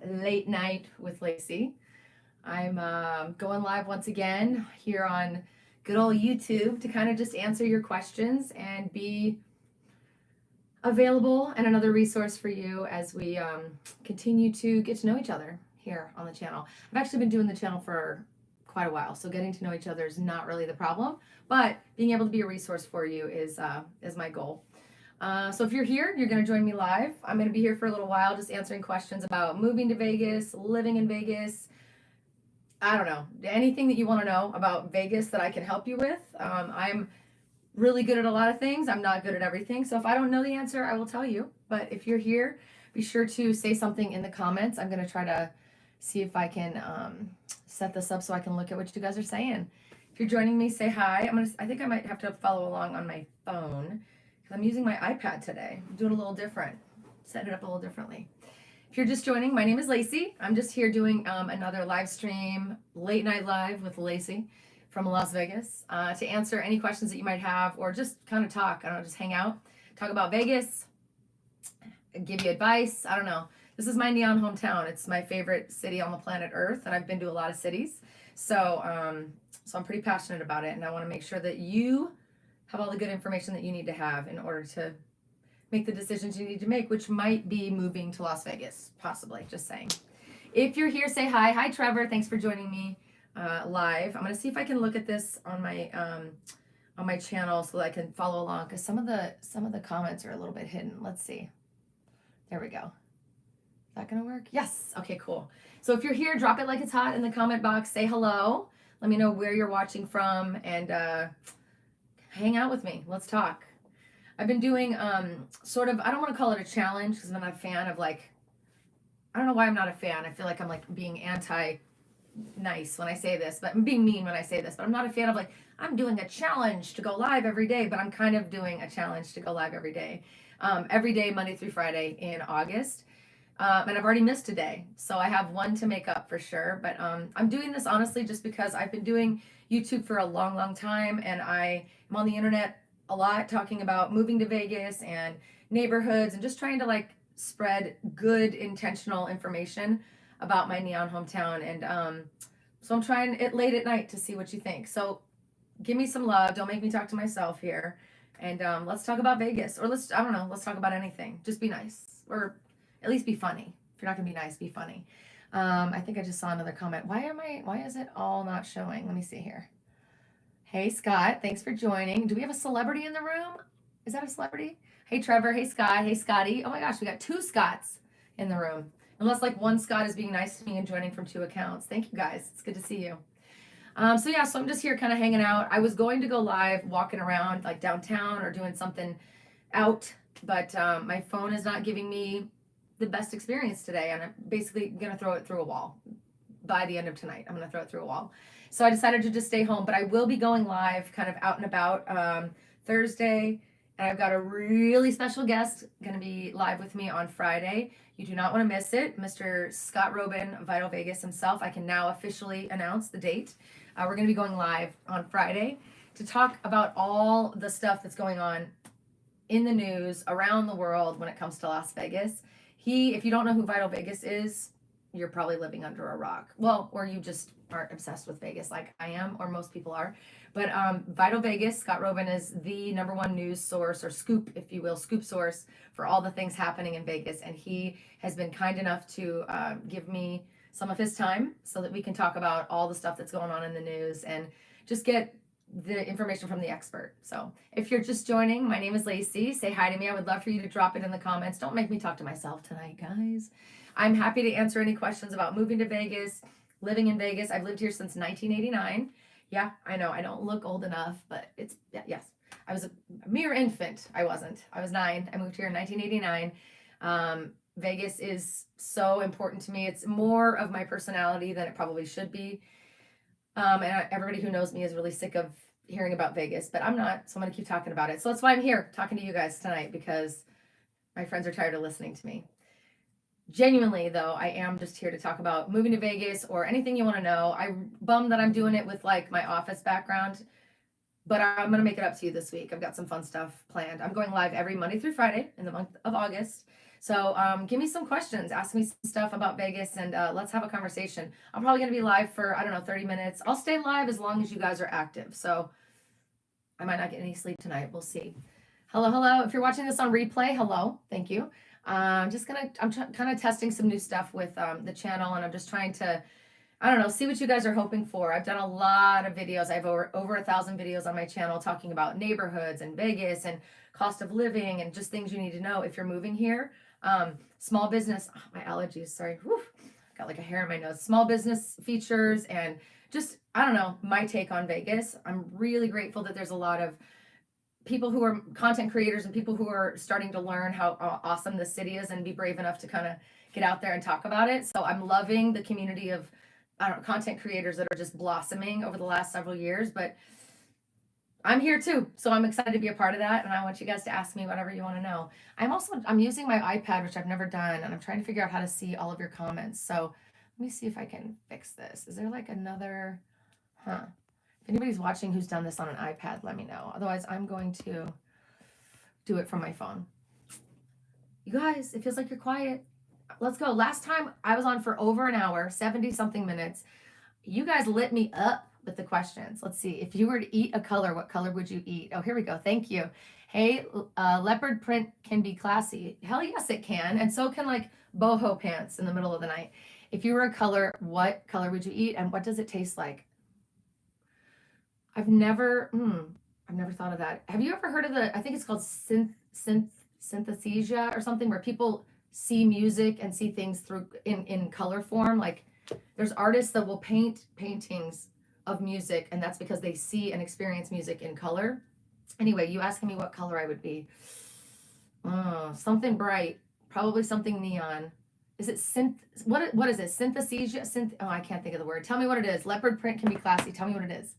Late Night with Lacy. I'm going live once again here on good old YouTube to kind of just answer your questions and be available and another resource for you as we continue to get to know each other here on the channel. I've actually been doing the channel for quite a while, so getting to know each other is not really the problem, but being able to be a resource for you is my goal. So if you're here, you're going to join me live. I'm going to be here for a little while just answering questions about moving to Vegas, living in Vegas. I don't know, anything that you want to know about Vegas that I can help you with. I'm really good at a lot of things. I'm not good at everything. So if I don't know the answer, I will tell you. But if you're here, be sure to say something in the comments. I'm going to try to see if I can set this up so I can look at what you guys are saying. If you're joining me, say hi. I think I might have to follow along on my phone. I'm using my iPad today. I'm doing a little different, setting it up a little differently. If you're just joining, my name is Lacy. I'm just here doing another live stream, late night live with Lacy from Las Vegas to answer any questions that you might have or just kind of talk. I don't know, just hang out, talk about Vegas, give you advice. I don't know. This is my neon hometown. It's my favorite city on the planet Earth, and I've been to a lot of cities. So I'm pretty passionate about it, and I want to make sure that you have all the good information that you need to have in order to make the decisions you need to make, which might be moving to Las Vegas, possibly, just saying. If you're here, say hi. Hi, Trevor. Thanks for joining me live. I'm going to see if I can look at this on my channel so that I can follow along, because some of the comments are a little bit hidden. Let's see. There we go. Is that going to work? Yes. Okay, cool. So if you're here, drop it like it's hot in the comment box. Say hello. Let me know where you're watching from, and hang out with me. Let's talk. I've been doing sort of, I don't want to call it a challenge because I'm not a fan of I don't know why I'm not a fan. I feel like I'm being anti-nice when I say this, but I'm being mean when I say this, but I'm not a fan of I'm doing a challenge to go live every day, but I'm kind of doing a challenge to go live every day, Monday through Friday in August. And I've already missed a day, so I have one to make up for sure. But I'm doing this honestly just because I've been doing YouTube for a long, long time, and I am on the internet a lot talking about moving to Vegas and neighborhoods and just trying to spread good, intentional information about my neon hometown. And so I'm trying it late at night to see what you think. So give me some love. Don't make me talk to myself here. And let's talk about Vegas, or let's talk about anything. Just be nice, or at least be funny. If you're not gonna be nice, be funny. I think I just saw another comment. Why is it all not showing? Let me see here. Hey, Scott, thanks for joining. Do we have a celebrity in the room? Is that a celebrity? Hey, Trevor. Hey, Scott. Hey, Scotty. Oh my gosh, we got 2 Scotts in the room. Unless one Scott is being nice to me and joining from 2 accounts. Thank you guys. It's good to see you. So I'm just here kind of hanging out. I was going to go live walking around downtown or doing something out, but my phone is not giving me the best experience today, and I'm basically going to throw it through a wall. By the end of tonight, I'm going to throw it through a wall. So I decided to just stay home, but I will be going live kind of out and about Thursday, and I've got a really special guest going to be live with me on Friday. You do not want to miss it. Mr. Scott Robin, Vital Vegas himself. I can now officially announce the date. We're going to be going live on Friday to talk about all the stuff that's going on in the news around the world when it comes to Las Vegas. If you don't know who Vital Vegas is, you're probably living under a rock. Well, or you just aren't obsessed with Vegas like I am, or most people are. But Vital Vegas, Scott Robin is the #1 news source, or scoop, if you will, scoop source for all the things happening in Vegas. And he has been kind enough to give me some of his time so that we can talk about all the stuff that's going on in the news and just get the information from the expert. So if you're just joining, my name is Lacy. Say hi to me. I would love for you to drop it in the comments. Don't make me talk to myself tonight, guys. I'm happy to answer any questions about moving to Vegas, living in Vegas. I've lived here since 1989. Yeah, I know I don't look old enough, but yes. I was a mere infant. I wasn't. I was 9. I moved here in 1989. Vegas is so important to me. It's more of my personality than it probably should be. And everybody who knows me is really sick of hearing about Vegas, but I'm not, so I'm going to keep talking about it. So that's why I'm here talking to you guys tonight, because my friends are tired of listening to me. Genuinely, though, I am just here to talk about moving to Vegas or anything you want to know. I'm bummed that I'm doing it with my office background, but I'm going to make it up to you this week. I've got some fun stuff planned. I'm going live every Monday through Friday in the month of August. So give me some questions, ask me some stuff about Vegas, and let's have a conversation. I'm probably going to be live for, I don't know, 30 minutes. I'll stay live as long as you guys are active. So I might not get any sleep tonight. We'll see. Hello, hello. If you're watching this on replay, hello. Thank you. I'm kind of testing some new stuff with the channel, and I'm just trying to, I don't know, see what you guys are hoping for. I've done a lot of videos. I have over 1,000 videos on my channel talking about neighborhoods and Vegas and cost of living and just things you need to know if you're moving here. Small business, oh, my allergies, sorry. Whew, got like a hair in my nose. Small business features and just, I don't know, my take on Vegas. I'm really grateful that there's a lot of people who are content creators and people who are starting to learn how awesome this city is and be brave enough to kind of get out there and talk about it. So I'm loving the community of, I don't know, content creators that are just blossoming over the last several years, but I'm here too. So I'm excited to be a part of that. And I want you guys to ask me whatever you want to know. I'm using my iPad, which I've never done, and I'm trying to figure out how to see all of your comments. So let me see if I can fix this. Is there like another, If anybody's watching who's done this on an iPad, let me know. Otherwise, I'm going to do it from my phone. You guys, it feels like you're quiet. Let's go. Last time I was on for over an hour, 70 something minutes. You guys lit me up with the questions. Let's see. If you were to eat a color, what color would you eat? Oh, here we go. Thank you. Hey, leopard print can be classy. Hell yes, it can. And so can like boho pants in the middle of the night. If you were a color, what color would you eat? And what does it taste like? I've never thought of that. Have you ever heard of I think it's called synesthesia or something, where people see music and see things through in color form? Like there's artists that will paint paintings of music, and that's because they see and experience music in color. Anyway, you asking me what color I would be. Something bright, probably something neon. Is it what is it? Synesthesia? I can't think of the word. Tell me what it is. Leopard print can be classy. Tell me what it is.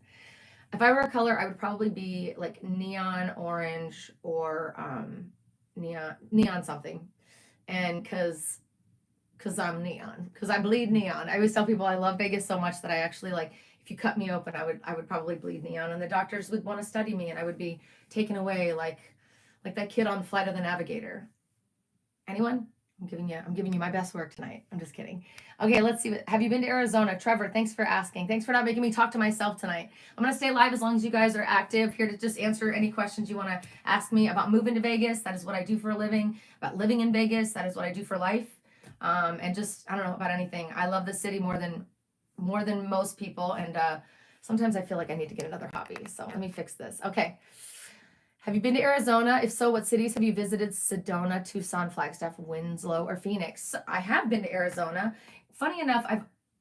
If I were a color, I would probably be like neon orange or neon something. And cause I'm neon, cause I bleed neon. I always tell people I love Vegas so much that I actually, like, if you cut me open, I would probably bleed neon, and the doctors would want to study me, and I would be taken away like that kid on Flight of the Navigator. Anyone? I'm giving you my best work tonight. I'm just kidding. Okay, let's see. Have you been to Arizona? Trevor, thanks for asking. Thanks for not making me talk to myself tonight. I'm going to stay live as long as you guys are active, here to just answer any questions you want to ask me about moving to Vegas. That is what I do for a living. About living in Vegas. That is what I do for life. And just, I don't know about anything. I love the city more than most people. And sometimes I feel like I need to get another hobby. So let me fix this. Okay. Have you been to Arizona? If so, what cities have you visited? Sedona, Tucson, Flagstaff, Winslow, or Phoenix? I have been to Arizona. Funny enough,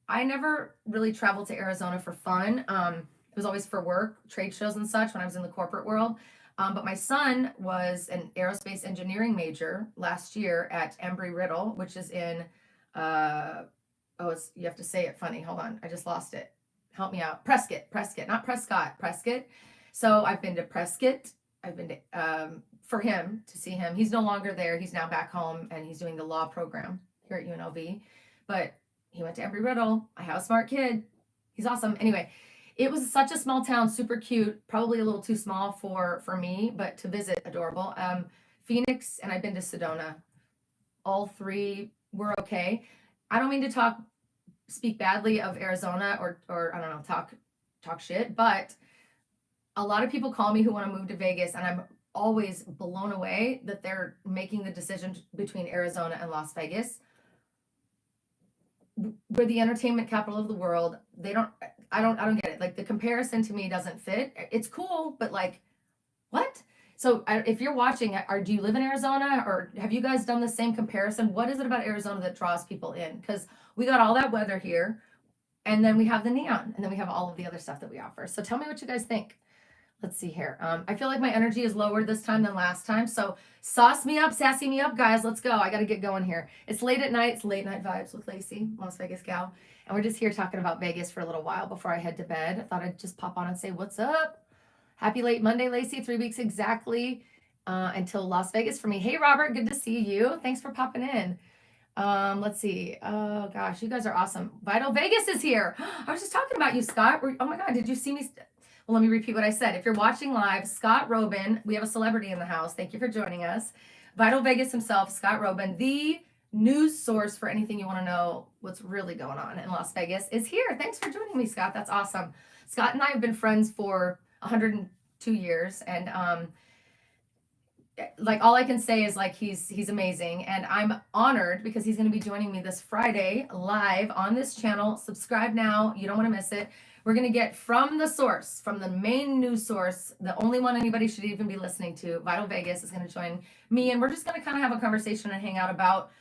I never really traveled to Arizona for fun. It was always for work, trade shows and such when I was in the corporate world. But my son was an aerospace engineering major last year at Embry-Riddle, which is in, you have to say it funny. Hold on, I just lost it. Help me out. Prescott, not Prescott, Prescott. So I've been to Prescott. I've been to, for him, to see him. He's no longer there. He's now back home, and he's doing the law program here at UNLV. But he went to Embry-Riddle. I have a smart kid. He's awesome. Anyway, it was such a small town, super cute, probably a little too small for me, but to visit, adorable. Phoenix, and I've been to Sedona. All three were okay. I don't mean to speak badly of Arizona or I don't know, talk shit, but a lot of people call me who want to move to Vegas, and I'm always blown away that they're making the decision between Arizona and Las Vegas. We're the entertainment capital of the world. I don't get it. Like, the comparison to me doesn't fit. It's cool, but like, what? So if you're watching, do you live in Arizona, or have you guys done the same comparison? What is it about Arizona that draws people in? Because we got all that weather here, and then we have the neon, and then we have all of the other stuff that we offer. So tell me what you guys think. Let's see here. I feel like my energy is lower this time than last time. So sauce me up, sassy me up, guys. Let's go. I got to get going here. It's late at night. It's late night vibes with Lacy, Las Vegas gal. And we're just here talking about Vegas for a little while before I head to bed. I thought I'd just pop on and say, what's up? Happy late Monday, Lacy. 3 weeks exactly until Las Vegas for me. Hey, Robert. Good to see you. Thanks for popping in. Let's see. Oh, gosh. You guys are awesome. Vital Vegas is here. I was just talking about you, Scott. Oh, my God. Did you see me? Well, let me repeat what I said. If you're watching live, Scott Robin, we have a celebrity in the house. Thank you for joining us. Vital Vegas himself, Scott Robin, the news source for anything you want to know what's really going on in Las Vegas, is here. Thanks for joining me, Scott. That's awesome. Scott and I have been friends for 102 years, and like all I can say is like he's amazing, and I'm honored because he's going to be joining me this Friday live on this channel. Subscribe now, you don't want to miss it. We're going to get from the source, from the main news source, the only one anybody should even be listening to. Vital Vegas is going to join me, and we're just going to kind of have a conversation and hang out about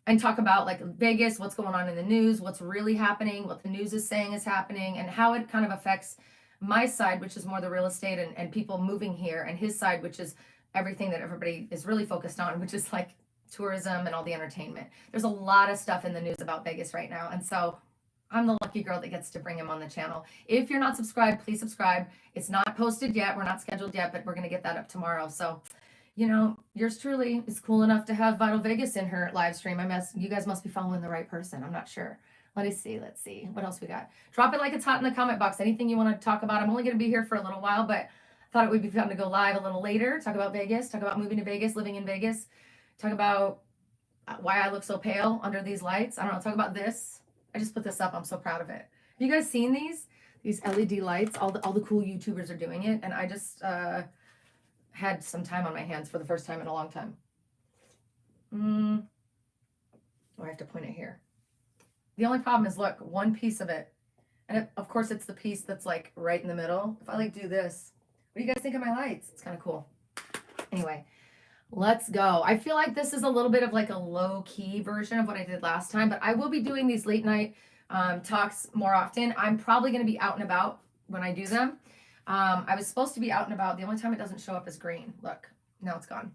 and talk about like Vegas, what's going on in the news, what's really happening, what the news is saying is happening, and how it kind of affects my side, which is more the real estate and people moving here, and his side, which is everything that everybody is really focused on, which is like tourism and all the entertainment. There's a lot of stuff in the news about Vegas right now. And so I'm the lucky girl that gets to bring him on the channel. If you're not subscribed, please subscribe. It's not posted yet. We're not scheduled yet, but we're going to get that up tomorrow. So, you know, yours truly is cool enough to have Vital Vegas in her live stream. You guys must be following the right person. I'm not sure. Let's see. What else we got? Drop it like it's hot in the comment box. Anything you want to talk about. I'm only going to be here for a little while, but thought it would be fun to go live a little later, talk about Vegas, talk about moving to Vegas, living in Vegas, talk about why I look so pale under these lights. I don't know, talk about this. I just put this up. I'm so proud of it. Have you guys seen these LED lights? All the cool YouTubers are doing it, and I just had some time on my hands for the first time in a long time. Oh, I have to point it here. The only problem is, look, one piece of it, and of course it's the piece that's like right in the middle. If I like do this, what do you guys think of my lights? It's kind of cool. Anyway, let's go. I feel like this is a little bit of like a low-key version of what I did last time, but I will be doing these late night talks more often. I'm probably going to be out and about when I do them. I was supposed to be out and about. The only time it doesn't show up is green. Look, now it's gone.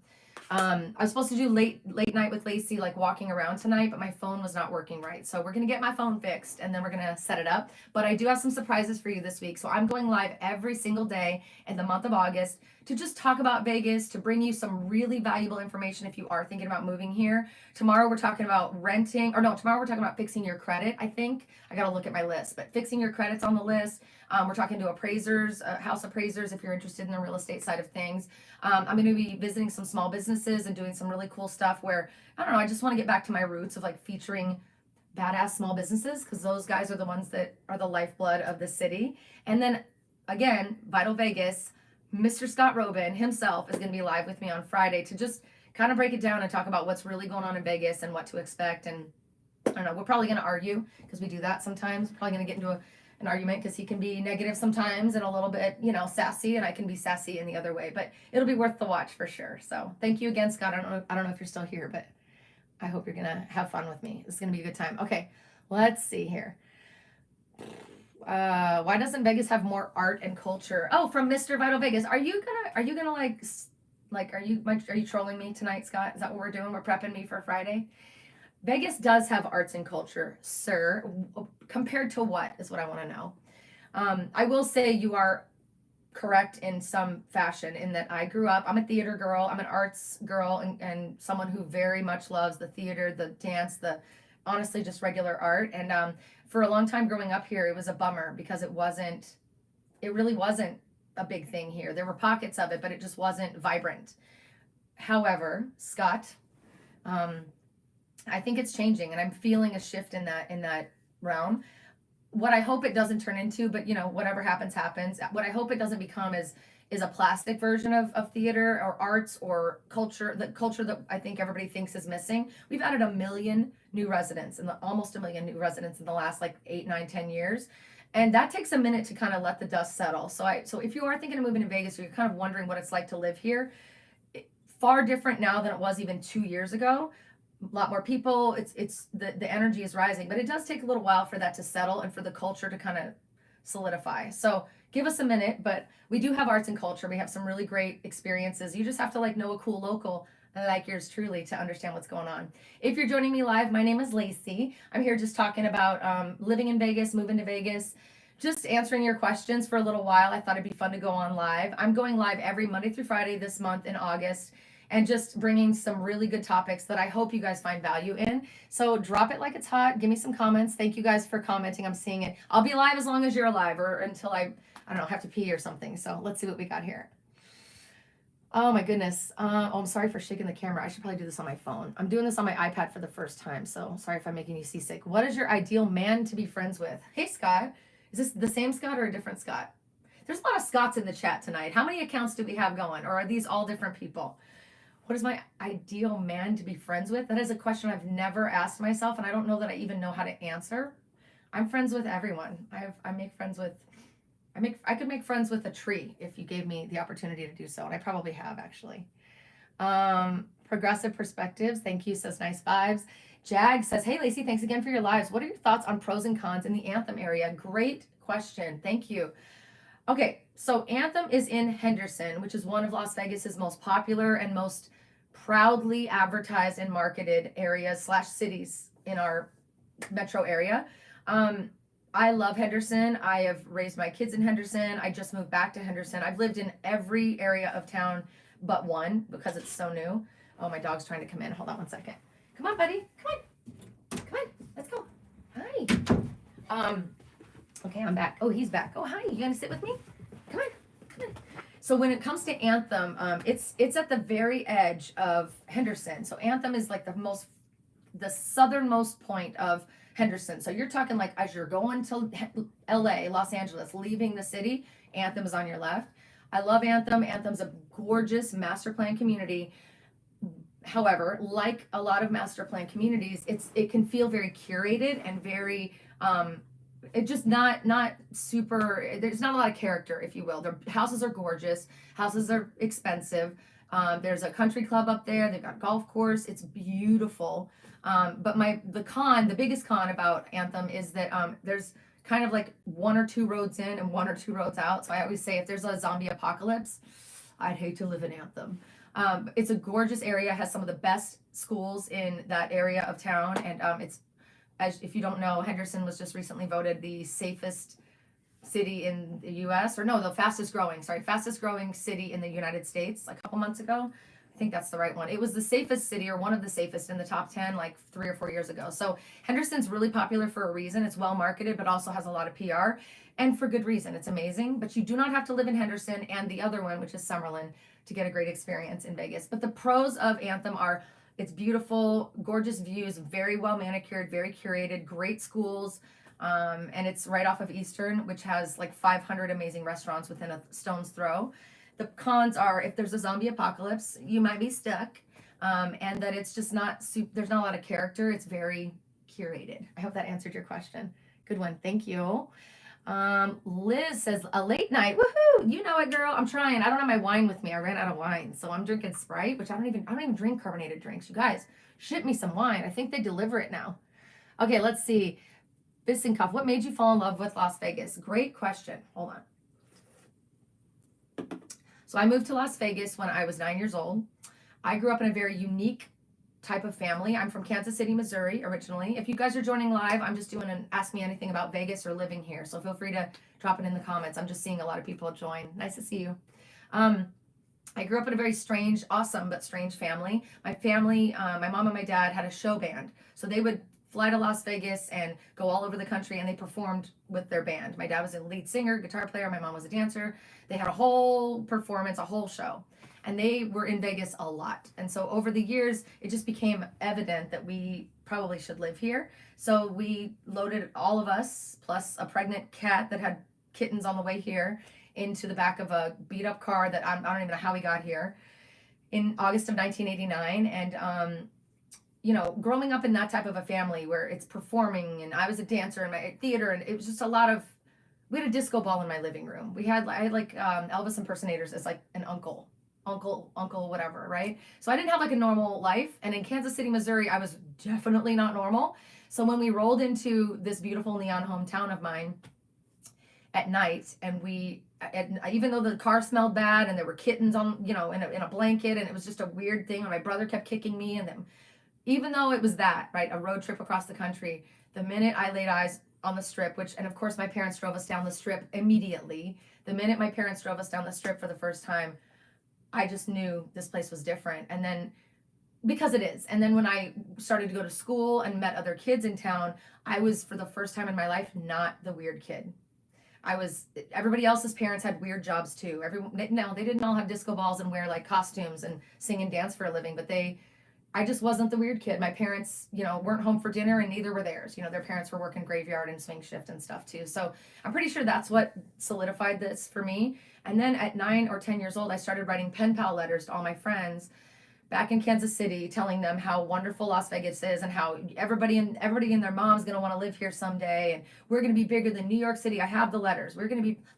I was supposed to do late night with Lacy, like walking around tonight, but my phone was not working right. So we're going to get my phone fixed, and then we're going to set it up. But I do have some surprises for you this week. So I'm going live every single day in the month of August to just talk about Vegas, to bring you some really valuable information if you are thinking about moving here. Tomorrow we're talking about tomorrow we're talking about fixing your credit, I think. I got to look at my list, but fixing your credit's on the list. We're talking to appraisers, house appraisers, if you're interested in the real estate side of things. I'm going to be visiting some small businesses and doing some really cool stuff where, I don't know, I just want to get back to my roots of like featuring badass small businesses, because those guys are the ones that are the lifeblood of the city. And then again, Vital Vegas, Mr. Scott Robin himself is going to be live with me on Friday to just kind of break it down and talk about what's really going on in Vegas and what to expect. And I don't know, we're probably going to argue because we do that sometimes. We're probably going to get into an argument because he can be negative sometimes and a little bit, sassy, and I can be sassy in the other way, but it'll be worth the watch for sure. So thank you again, Scott. I don't know if you're still here, but I hope you're going to have fun with me. It's going to be a good time. Okay, let's see here. Why doesn't Vegas have more art and culture? Oh, from Mr. Vital Vegas. Are you gonna are you trolling me tonight, Scott? Is that what we're doing? We're prepping me for Friday? Vegas does have arts and culture, sir. Compared to what is what I want to know. I will say you are correct in some fashion in that I'm a theater girl. I'm an arts girl and someone who very much loves the theater, the dance, honestly just regular art. And for a long time growing up here, it was a bummer because it really wasn't a big thing here. There were pockets of it, but it just wasn't vibrant. However, Scott, I think it's changing, and I'm feeling a shift in that realm. What I hope it doesn't turn into, but whatever happens. What I hope it doesn't become is a plastic version of theater or arts or culture, the culture that I think everybody thinks is missing. We've added almost 1 million new residents in the last 8, 9, 10 years. And that takes a minute to kind of let the dust settle. So if you are thinking of moving to Vegas, or you're kind of wondering what it's like to live here, far different now than it was even 2 years ago. A lot more people, it's the energy is rising, but it does take a little while for that to settle and for the culture to kind of solidify. So give us a minute, but we do have arts and culture. We have some really great experiences. You just have to know a cool local like yours truly to understand what's going on. If you're joining me live, my name is Lacy. I'm here just talking about living in Vegas, moving to Vegas, just answering your questions for a little while. I thought it'd be fun to go on live. I'm going live every Monday through Friday this month in August, and just bringing some really good topics that I hope you guys find value in. So drop it like it's hot. Give me some comments. Thank you guys for commenting. I'm seeing it. I'll be live as long as you're alive, or until I don't know, have to pee or something. So let's see what we got here. Oh my goodness. Oh, I'm sorry for shaking the camera. I should probably do this on my phone. I'm doing this on my iPad for the first time, so sorry if I'm making you seasick. What is your ideal man to be friends with? Hey, Scott. Is this the same Scott or a different Scott? There's a lot of Scotts in the chat tonight. How many accounts do we have going? Or are these all different people? What is my ideal man to be friends with? That is a question I've never asked myself, and I don't know that I even know how to answer. I'm friends with everyone. I make friends with I could make friends with a tree if you gave me the opportunity to do so, and I probably have actually. Progressive perspectives, thank you, says nice vibes. Jag says, hey Lacy, thanks again for your lives. What are your thoughts on pros and cons in the Anthem area? Great question. Thank you. Okay, so Anthem is in Henderson, which is one of Las Vegas's most popular and most proudly advertised and marketed areas slash cities in our metro area. I love Henderson. I have raised my kids in Henderson. I just moved back to Henderson. I've lived in every area of town but one because it's so new. Oh, my dog's trying to come in. Hold on one second. Come on, buddy. Come on. Come on. Let's go. Hi. Okay, I'm back. Oh, he's back. Oh, hi. You gonna sit with me? Come on. Come on. So when it comes to Anthem, it's at the very edge of Henderson. So Anthem is like the southernmost point of Henderson. So you're talking like as you're going to LA, Los Angeles, leaving the city, Anthem is on your left. I love Anthem. Anthem's a gorgeous master plan community. However, like a lot of master plan communities, it can feel very curated and very it just not super, there's not a lot of character, if you will. Their houses are gorgeous, houses are expensive. There's a country club up there, they've got a golf course, it's beautiful. But the biggest con about Anthem is that there's kind of like one or two roads in and one or two roads out. So I always say if there's a zombie apocalypse, I'd hate to live in Anthem. It's a gorgeous area, has some of the best schools in that area of town, and if you don't know, Henderson was just recently voted the safest city in the U.S. or no, the fastest growing city in the United States a couple months ago. I think that's the right one. It was the safest city or one of the safest in the top 10 like 3 or 4 years ago. So Henderson's really popular for a reason. It's well marketed, but also has a lot of PR, and for good reason. It's amazing, but you do not have to live in Henderson and the other one, which is Summerlin, to get a great experience in Vegas. But the pros of Anthem are it's beautiful, gorgeous views, very well manicured, very curated, great schools. And it's right off of Eastern, which has like 500 amazing restaurants within a stone's throw. The cons are if there's a zombie apocalypse, you might be stuck. And that it's just there's not a lot of character. It's very curated. I hope that answered your question. Good one. Thank you. Liz says a late night. Woohoo! You know it, girl. I'm trying. I don't have my wine with me. I ran out of wine. So I'm drinking Sprite, which I don't even drink carbonated drinks. You guys, ship me some wine. I think they deliver it now. Okay, let's see. Bisinkoff, what made you fall in love with Las Vegas? Great question. Hold on. So I moved to Las Vegas when I was 9 years old. I grew up in a very unique type of family. I'm from Kansas City, Missouri, originally. If you guys are joining live, I'm just doing an Ask Me Anything about Vegas or living here. So feel free to drop it in the comments. I'm just seeing a lot of people join. Nice to see you. I grew up in a very strange, awesome, but strange family. My family, my mom and my dad had a show band. So they would fly to Las Vegas and go all over the country, and they performed with their band. My dad was a lead singer, guitar player. My mom was a dancer. They had a whole performance, a whole show. And they were in Vegas a lot. And so over the years, it just became evident that we probably should live here. So we loaded all of us, plus a pregnant cat that had kittens on the way here, into the back of a beat up car that I don't even know how we got here in August of 1989. And, growing up in that type of a family where it's performing, and I was a dancer in my theater, and it was just we had a disco ball in my living room. I had Elvis impersonators as like an uncle, whatever, right? So I didn't have like a normal life. And in Kansas City, Missouri, I was definitely not normal. So when we rolled into this beautiful neon hometown of mine at night, and even though the car smelled bad and there were kittens on, in a blanket, and it was just a weird thing, and my brother kept kicking me, and then even though it was that, right, a road trip across the country, the minute I laid eyes on the strip, and of course my parents drove us down the strip immediately, the minute my parents drove us down the strip for the first time, I just knew this place was different. And then, because it is. And then when I started to go to school and met other kids in town, I was, for the first time in my life, not the weird kid. Everybody else's parents had weird jobs too. No, they didn't all have disco balls and wear like costumes and sing and dance for a living, but I just wasn't the weird kid. My parents, weren't home for dinner and neither were theirs. Their parents were working graveyard and swing shift and stuff too. So I'm pretty sure that's what solidified this for me. And then at 9 or 10 years old, I started writing pen pal letters to all my friends back in Kansas City, telling them how wonderful Las Vegas is and how everybody and their mom's going to want to live here someday. And we're going to be bigger than New York City. I have the letters.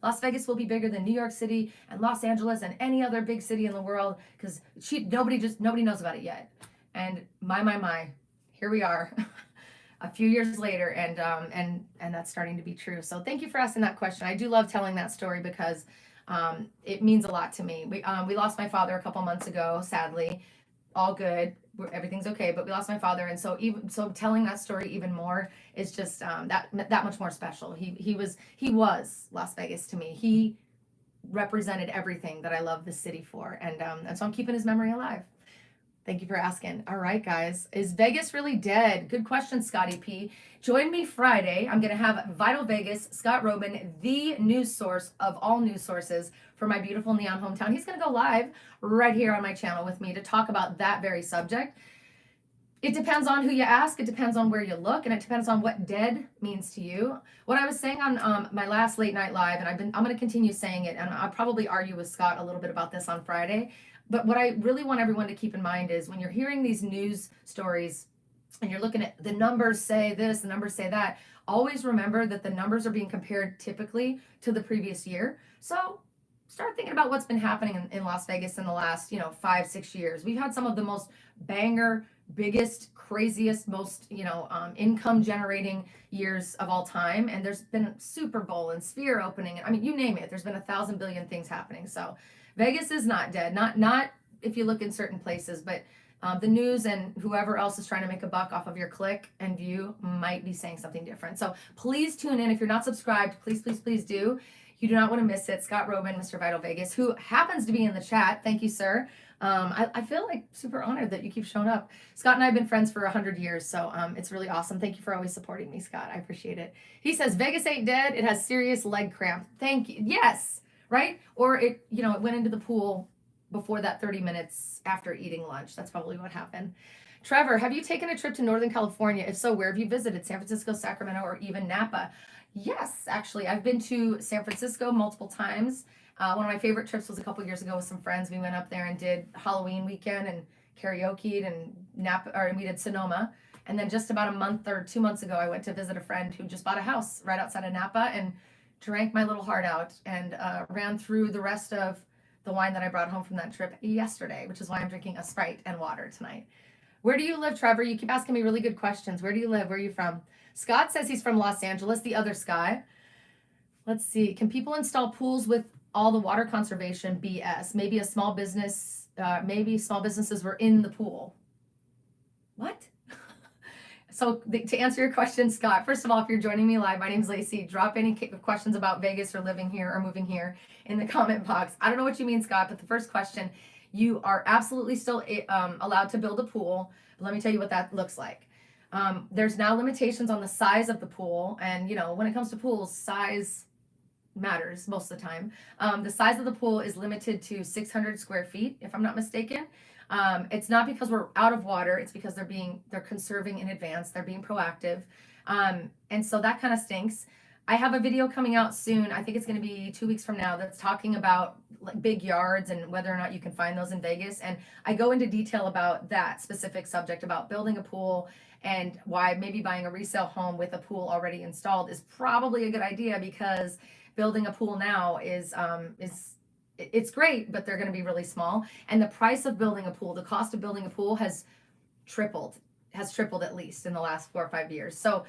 Las Vegas will be bigger than New York City and Los Angeles and any other big city in the world, because nobody knows about it yet. And my, here we are a few years later, and that's starting to be true. So thank you for asking that question. I do love telling that story because it means a lot to me. We lost my father a couple months ago, sadly. All good, everything's okay, but we lost my father, and so telling that story even more is just that much more special. He was Las Vegas to me. He represented everything that I love this city for, and so I'm keeping his memory alive. Thank you for asking. All right, guys. Is Vegas really dead? Good question, Scotty P. Join me Friday. I'm going to have Vital Vegas, Scott Robin, the news source of all news sources for my beautiful neon hometown. He's going to go live right here on my channel with me to talk about that very subject. It depends on who you ask. It depends on where you look, and it depends on what dead means to you. What I was saying on my last late night live, and I'm going to continue saying it, and I'll probably argue with Scott a little bit about this on Friday. But what I really want everyone to keep in mind is when you're hearing these news stories and you're looking at the numbers say this, the numbers say that, always remember that the numbers are being compared typically to the previous year. So start thinking about what's been happening in Las Vegas in the last, 5-6 years. We've had some of the most banger, biggest, craziest, most, income generating years of all time. And there's been Super Bowl and Sphere opening. I mean, you name it. There's been 1,000 billion things happening. So Vegas is not dead. Not if you look in certain places, but the news and whoever else is trying to make a buck off of your click and view might be saying something different. So please tune in. If you're not subscribed, please do. You do not want to miss it. Scott Robin, Mr. Vital Vegas, who happens to be in the chat. Thank you, sir. I feel like super honored that you keep showing up. Scott and I have been friends for 100 years, so it's really awesome. Thank you for always supporting me, Scott. I appreciate it. He says, Vegas ain't dead. It has serious leg cramp. Thank you. Yes. Right? Or it went into the pool before that 30 minutes after eating lunch. That's probably what happened. Trevor, have you taken a trip to Northern California? If so, where have you visited? San Francisco, Sacramento, or even Napa? Yes, actually. I've been to San Francisco multiple times. One of my favorite trips was a couple years ago with some friends. We went up there and did Halloween weekend and karaoke and Napa, or we did Sonoma. And then just about a month or 2 months ago, I went to visit a friend who just bought a house right outside of Napa and drank my little heart out and ran through the rest of the wine that I brought home from that trip yesterday, which is why I'm drinking a Sprite and water tonight. Where do you live, Trevor? You keep asking me really good questions. Where do you live? Where are you from? Scott says he's from Los Angeles, the other Sky. Let's see. Can people install pools with all the water conservation BS? Maybe small businesses were in the pool. What? So to answer your question, Scott, first of all, if you're joining me live, my name's Lacy. Drop any questions about Vegas or living here or moving here in the comment box. I don't know what you mean, Scott, but the first question, you are absolutely still allowed to build a pool. But let me tell you what that looks like. There's now limitations on the size of the pool. And, when it comes to pools, size matters most of the time. The size of the pool is limited to 600 square feet, if I'm not mistaken. It's not because we're out of water. It's because they're conserving in advance. They're being proactive. And so that kind of stinks. I have a video coming out soon. I think it's going to be 2 weeks from now that's talking about like big yards and whether or not you can find those in Vegas. And I go into detail about that specific subject about building a pool and why maybe buying a resale home with a pool already installed is probably a good idea, because building a pool now it's great, but they're going to be really small. And the price of building a pool, the cost of building a pool has tripled at least in the last 4 or 5 years. So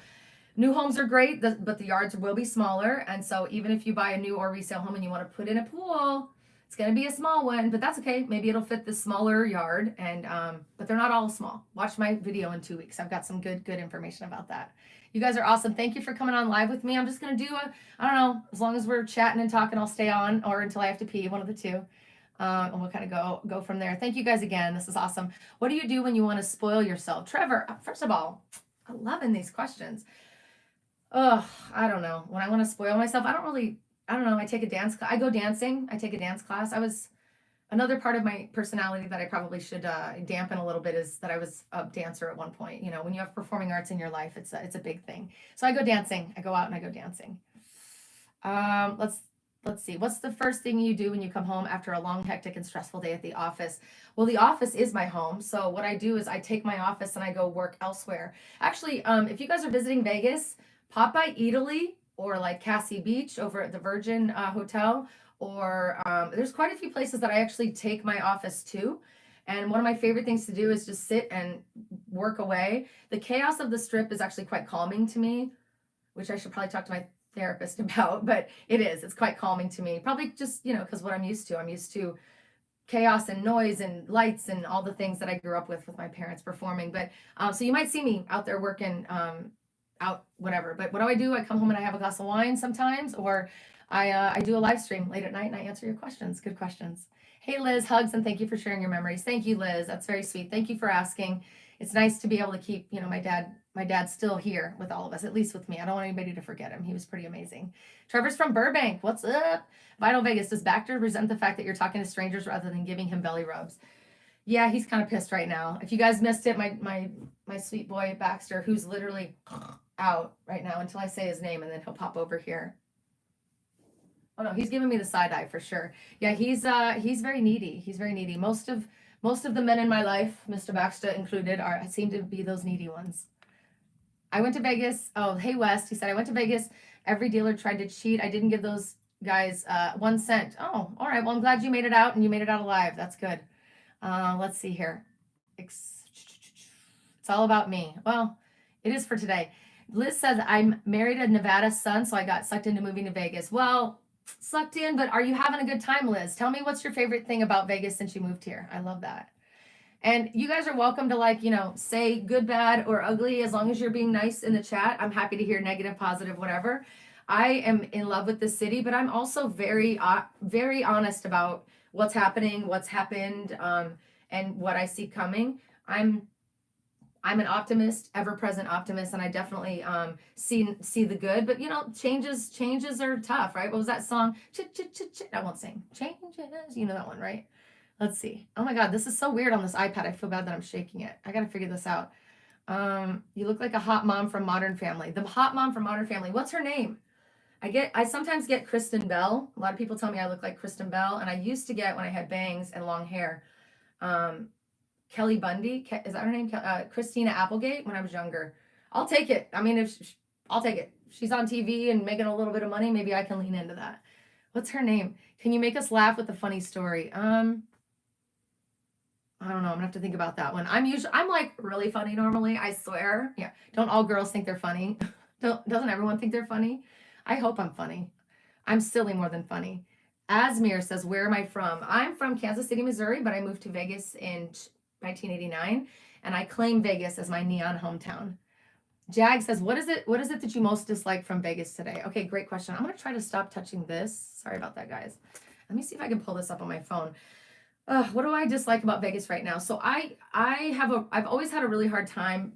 new homes are great, but the yards will be smaller. And so even if you buy a new or resale home and you want to put in a pool, it's going to be a small one, but that's okay. Maybe it'll fit the smaller yard. And but they're not all small. Watch my video in 2 weeks. I've got some good information about that. You guys are awesome. Thank you for coming on live with me. I'm just going to do I don't know, as long as we're chatting and talking, I'll stay on, or until I have to pee, one of the two. And we'll kind of go from there. Thank you guys again. This is awesome. What do you do when you want to spoil yourself? Trevor, first of all, I'm loving these questions. I don't know. When I want to spoil myself, I don't really I don't know, I take a dance class. I go dancing. I take a dance class. I was another part of my personality that I probably should dampen a little bit is that I was a dancer at one point. You know, when you have performing arts in your life, it's a big thing. So I go dancing. I go out and I go dancing. Let's see. What's the first thing you do when you come home after a long, hectic, and stressful day at the office? Well, the office is my home. So what I do is I take my office and I go work elsewhere. Actually, if you guys are visiting Vegas, pop by Italy or like Cassie Beach over at the Virgin Hotel. Or there's quite a few places that I actually take my office to. And one of my favorite things to do is just sit and work away. The chaos of the strip is actually quite calming to me, which I should probably talk to my therapist about, but it's quite calming to me. Probably just, because what I'm used to chaos and noise and lights and all the things that I grew up with my parents performing. But so you might see me out there working out, whatever. But what do? I come home and I have a glass of wine sometimes, or I do a live stream late at night and I answer your questions. Good questions. Hey, Liz, hugs and thank you for sharing your memories. Thank you, Liz. That's very sweet. Thank you for asking. It's nice to be able to keep, my dad's still here with all of us, at least with me. I don't want anybody to forget him. He was pretty amazing. Trevor's from Burbank. What's up? Vital Vegas, does Baxter resent the fact that you're talking to strangers rather than giving him belly rubs? Yeah, he's kind of pissed right now. If you guys missed it, my sweet boy Baxter, who's literally out right now until I say his name, and then he'll pop over here. Oh no, he's giving me the side eye for sure. Yeah, he's very needy. He's very needy. Most of the men in my life, Mr. Baxter included, seem to be those needy ones. I went to Vegas. Oh, hey West. He said I went to Vegas. Every dealer tried to cheat. I didn't give those guys 1 cent. Oh, all right. Well, I'm glad you made it out and you made it out alive. That's good. Let's see here. It's all about me. Well, it is for today. Liz says I'm married a Nevada son, so I got sucked into moving to Vegas. Well, sucked in, but are you having a good time, Liz? Tell me what's your favorite thing about Vegas since you moved here. I love that. And you guys are welcome to say good, bad, or ugly as long as you're being nice in the chat. I'm happy to hear negative, positive, whatever. I am in love with this city, but I'm also very, very honest about what's happening, what's happened, and what I see coming. I'm an optimist, ever-present optimist, and I definitely see the good. But changes are tough, right? What was that song? I won't sing. Changes, you know that one, right? Let's see. Oh my God, this is so weird on this iPad. I feel bad that I'm shaking it. I gotta figure this out. You look like a hot mom from Modern Family. The hot mom from Modern Family. What's her name? I sometimes get Kristen Bell. A lot of people tell me I look like Kristen Bell, and I used to get, when I had bangs and long hair, Kelly Bundy. Is that her name? Christina Applegate when I was younger. I'll take it. I mean, I'll take it. If she's on TV and making a little bit of money, maybe I can lean into that. What's her name? Can you make us laugh with a funny story? I don't know. I'm gonna have to think about that one. I'm like really funny normally. I swear. Yeah. Don't all girls think they're funny? Doesn't everyone think they're funny? I hope I'm funny. I'm silly more than funny. Asmir says, where am I from? I'm from Kansas City, Missouri, but I moved to Vegas in 1989, and I claim Vegas as my neon hometown. Jag says, what is it that you most dislike from Vegas today? Okay, great question. I'm gonna try to stop touching this. Sorry about that, guys. Let me see if I can pull this up on my phone. What do I dislike about Vegas right now? So I've always had a really hard time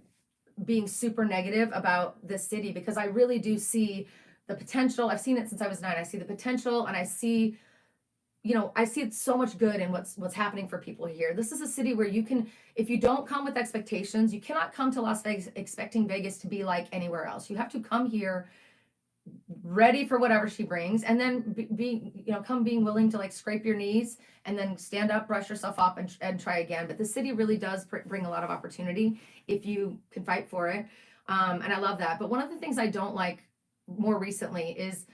being super negative about this city because I really do see the potential. I've seen it since I was 9. I see the potential, and I see so much good in what's happening for people here. This is a city where you can, if you don't come with expectations, you cannot come to Las Vegas expecting Vegas to be like anywhere else. You have to come here ready for whatever she brings, and then come being willing to scrape your knees and then stand up, brush yourself up, and try again. But the city really does bring a lot of opportunity if you can fight for it, and I love that. But one of the things I don't like more recently is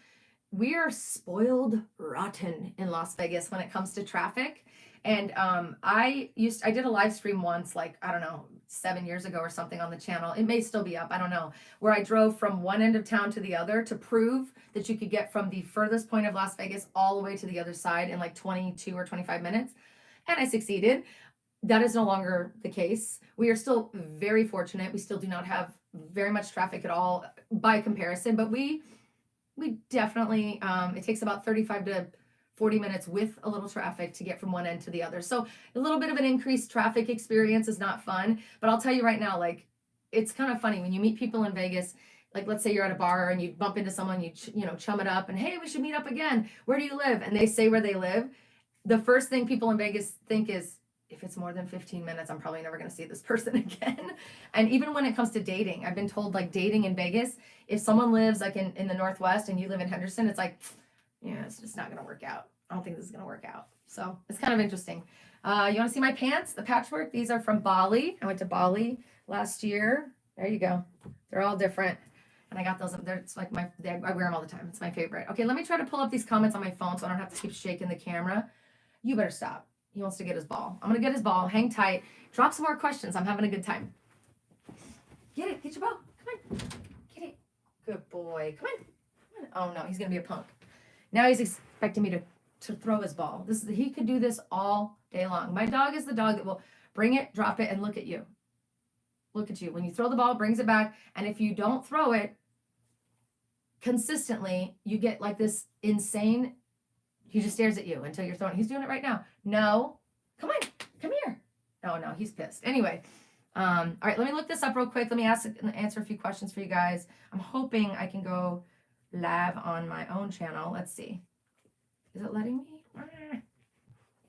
we are spoiled rotten in Las Vegas when it comes to traffic. And I did a live stream once, I don't know, 7 years ago or something on the channel. It may still be up, I don't know, where I drove from one end of town to the other to prove that you could get from the furthest point of Las Vegas all the way to the other side in 22 or 25 minutes. And I succeeded. That is no longer the case. We are still very fortunate. We still do not have very much traffic at all by comparison, but we definitely, it takes about 35 to 40 minutes with a little traffic to get from one end to the other. So a little bit of an increased traffic experience is not fun, but I'll tell you right now, it's kind of funny when you meet people in Vegas, like let's say you're at a bar and you bump into someone, you know, chum it up and hey, we should meet up again. Where do you live? And they say where they live. The first thing people in Vegas think is, if it's more than 15 minutes, I'm probably never going to see this person again. And even when it comes to dating, I've been told like dating in Vegas, if someone lives like in the Northwest and you live in Henderson, it's like, yeah, it's just not going to work out. I don't think this is going to work out. So it's kind of interesting. You want to see my pants, the patchwork? These are from Bali. I went to Bali last year. There you go. They're all different. And I got those. It's like I wear them all the time. It's my favorite. Okay, let me try to pull up these comments on my phone so I don't have to keep shaking the camera. You better stop. He wants to get his ball. I'm going to get his ball. Hang tight. Drop some more questions. I'm having a good time. Get it. Get your ball. Come on. Get it. Good boy. Come on. Come on. Oh, no. He's going to be a punk. Now he's expecting me to throw his ball. He could do this all day long. My dog is the dog that will bring it, drop it, and look at you. Look at you. When you throw the ball, it brings it back. And if you don't throw it consistently, you get like this insane. He just stares at you until you're throwing. He's doing it right now. No. Come on. Come here. Oh, no. He's pissed. Anyway. All right. Let me look this up real quick. Let me answer a few questions for you guys. I'm hoping I can go live on my own channel. Let's see. Is it letting me?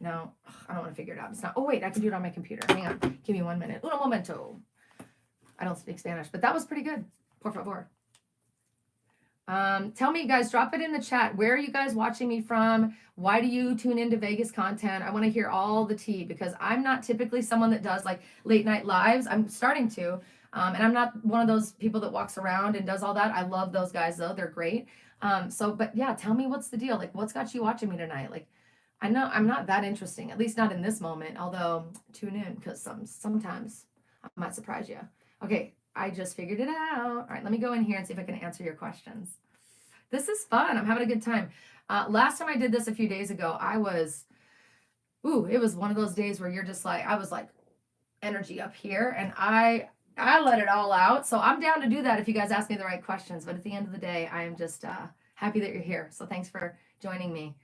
No. I don't want to figure it out. It's not. Oh, wait. I can do it on my computer. Hang on. Give me 1 minute. Uno momento. I don't speak Spanish, but that was pretty good. Por favor. Tell me, guys, drop it in the chat. Where are you guys watching me from? Why do you tune into Vegas content? I want to hear all the tea because I'm not typically someone that does like late night lives. I'm starting to, and I'm not one of those people that walks around and does all that. I love those guys though. They're great. But yeah, tell me what's the deal? Like what's got you watching me tonight? Like I know I'm not that interesting, at least not in this moment, although tune in because sometimes I might surprise you. Okay. I just figured it out. All right, let me go in here and see if I can answer your questions. This is fun. I'm having a good time. Last time I did this a few days ago, it was one of those days where you're just like, I was like energy up here and I let it all out. So I'm down to do that if you guys ask me the right questions. But at the end of the day, I am just happy that you're here. So thanks for joining me.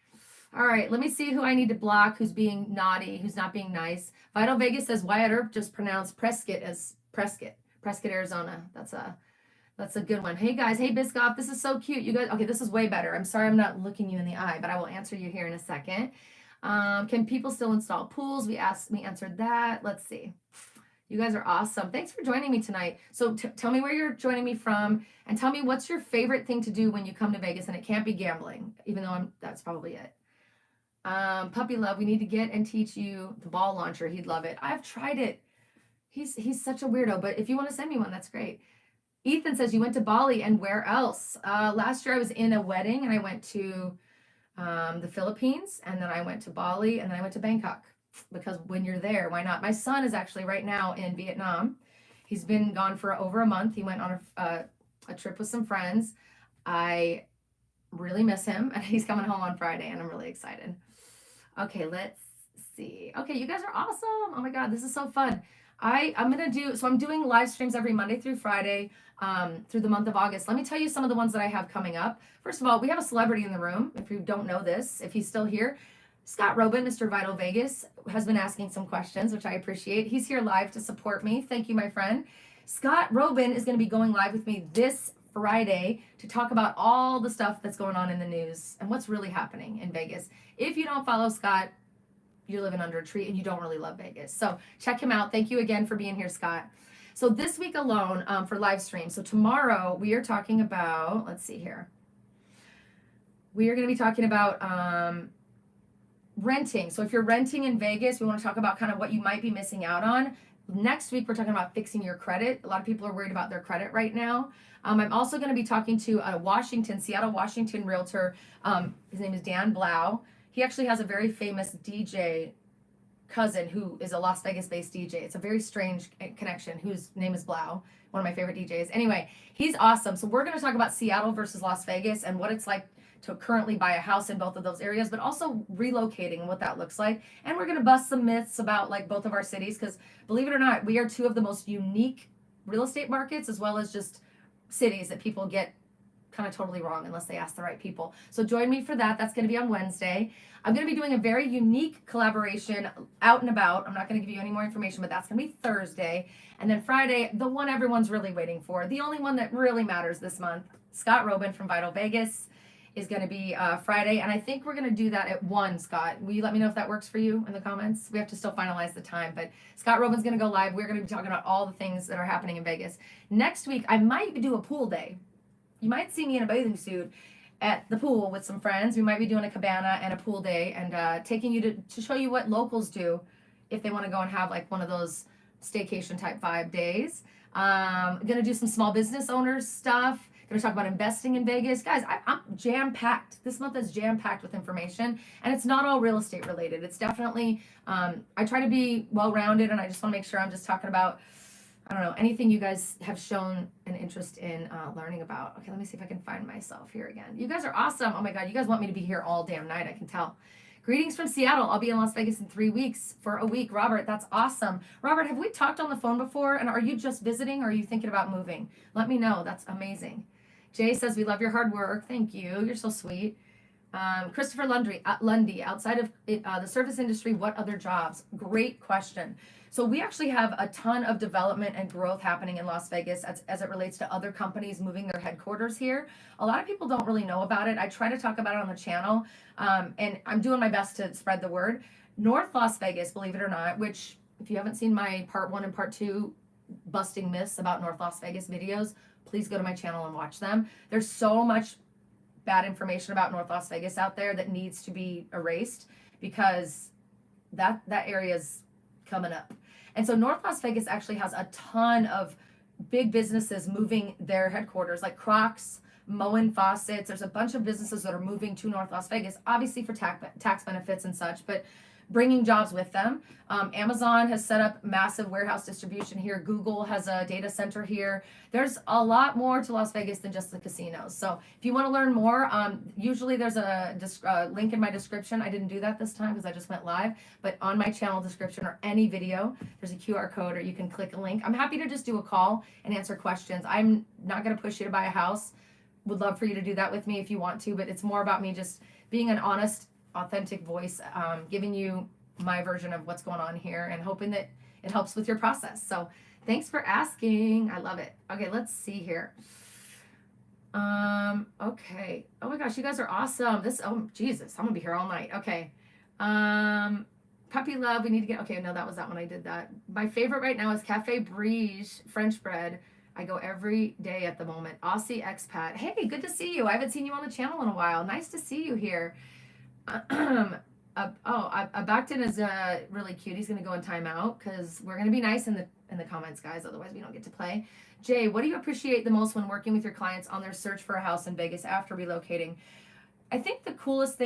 All right, let me see who I need to block, who's being naughty, who's not being nice. Vital Vegas says Wyatt Earp just pronounced Prescott as Prescott. Prescott, Arizona. That's a good one. Hey guys, hey Biscoff, this is so cute. You guys, okay, this is way better. I'm sorry I'm not looking you in the eye, but I will answer you here in a second. Can people still install pools? We answered that. Let's see. You guys are awesome. Thanks for joining me tonight. So tell me where you're joining me from and tell me what's your favorite thing to do when you come to Vegas, and it can't be gambling, even though that's probably it. Puppy Love, we need to get and teach you the ball launcher. He'd love it. I've tried it. He's such a weirdo, but if you want to send me one, that's great. Ethan says you went to Bali and where else? Last year I was in a wedding and I went to the Philippines and then I went to Bali and then I went to Bangkok because when you're there, why not? My son is actually right now in Vietnam. He's been gone for over a month. He went on a trip with some friends. I really miss him and he's coming home on Friday and I'm really excited. Okay, let's see. Okay, you guys are awesome. Oh my God, this is so fun. I'm doing live streams every Monday through Friday through the month of August. Let me tell you some of the ones that I have coming up. First of all, we have a celebrity in the room. If you don't know this, if he's still here, Scott Robin, Mr. Vital Vegas, has been asking some questions, which I appreciate. He's here live to support me. Thank you, my friend. Scott Robin is going to be going live with me this Friday to talk about all the stuff that's going on in the news and what's really happening in Vegas. If you don't follow Scott, you're living under a tree and you don't really love Vegas. So check him out. Thank you again for being here, Scott. So this week alone for live stream. So tomorrow we are talking about, let's see here. We are going to be talking about renting. So if you're renting in Vegas, we want to talk about kind of what you might be missing out on. Next week, we're talking about fixing your credit. A lot of people are worried about their credit right now. I'm also going to be talking to a Seattle, Washington realtor. His name is Dan Blau. He actually has a very famous DJ cousin who is a Las Vegas-based DJ. It's a very strange connection, whose name is Blau, one of my favorite DJs. Anyway, he's awesome. So we're going to talk about Seattle versus Las Vegas and what it's like to currently buy a house in both of those areas, but also relocating and what that looks like. And we're going to bust some myths about like both of our cities because believe it or not, we are two of the most unique real estate markets as well as just cities that people get kind of totally wrong unless they ask the right people. So join me for that. That's going to be on Wednesday. I'm going to be doing a very unique collaboration out and about. I'm not going to give you any more information, but that's going to be Thursday. And then Friday, the one everyone's really waiting for, the only one that really matters this month, Scott Robin from Vital Vegas is going to be Friday. And I think we're going to do that at 1, Scott. Will you let me know if that works for you in the comments? We have to still finalize the time. But Scott Robin's going to go live. We're going to be talking about all the things that are happening in Vegas. Next week, I might do a pool day. You might see me in a bathing suit at the pool with some friends. We might be doing a cabana and a pool day and taking you to show you what locals do if they want to go and have like one of those staycation type vibe days. Going to do some small business owners stuff. Going to talk about investing in Vegas. Guys, I'm jam-packed. This month is jam-packed with information, and it's not all real estate related. It's definitely, I try to be well-rounded, and I just want to make sure I'm just talking about, I don't know, anything you guys have shown an interest in learning about. Okay, let me see if I can find myself here again. You guys are awesome. Oh my God, you guys want me to be here all damn night, I can tell. Greetings from Seattle. I'll be in Las Vegas in 3 weeks for a week. Robert, that's awesome. Robert, have we talked on the phone before, and are you just visiting, or are you thinking about moving? Let me know. That's amazing. Jay says, we love your hard work. Thank you. You're so sweet. Christopher Lundy, outside of the service industry, what other jobs? Great question. So we actually have a ton of development and growth happening in Las Vegas as it relates to other companies moving their headquarters here. A lot of people don't really know about it. I try to talk about it on the channel, and I'm doing my best to spread the word. North Las Vegas, believe it or not, which if you haven't seen my part 1 and part 2 busting myths about North Las Vegas videos, please go to my channel and watch them. There's so much bad information about North Las Vegas out there that needs to be erased because that area's coming up. And so North Las Vegas actually has a ton of big businesses moving their headquarters, like Crocs, Moen Faucets. There's a bunch of businesses that are moving to North Las Vegas, obviously for tax benefits and such, but bringing jobs with them. Amazon has set up massive warehouse distribution here. Google has a data center here. There's a lot more to Las Vegas than just the casinos. So if you want to learn more, usually there's a link in my description. I didn't do that this time because I just went live, but on my channel description or any video, there's a QR code or you can click a link. I'm happy to just do a call and answer questions. I'm not going to push you to buy a house. Would love for you to do that with me if you want to, but it's more about me just being an honest, authentic voice, giving you my version of what's going on here and hoping that it helps with your process. So thanks for asking. I love it. Okay, let's see here. Okay. Oh my gosh, you guys are awesome. Oh Jesus, I'm gonna be here all night. Okay. Puppy love, we need to get, okay, no, that was that one. I did that. My favorite right now is Cafe Brige French bread. I go every day at the moment. Aussie expat. Hey, good to see you. I haven't seen you on the channel in a while. Nice to see you here. Abacton is really cute. He's gonna go in timeout because we're gonna be nice in the comments, guys. Otherwise, we don't get to play. Jay, what do you appreciate the most when working with your clients on their search for a house in Vegas after relocating? I think the coolest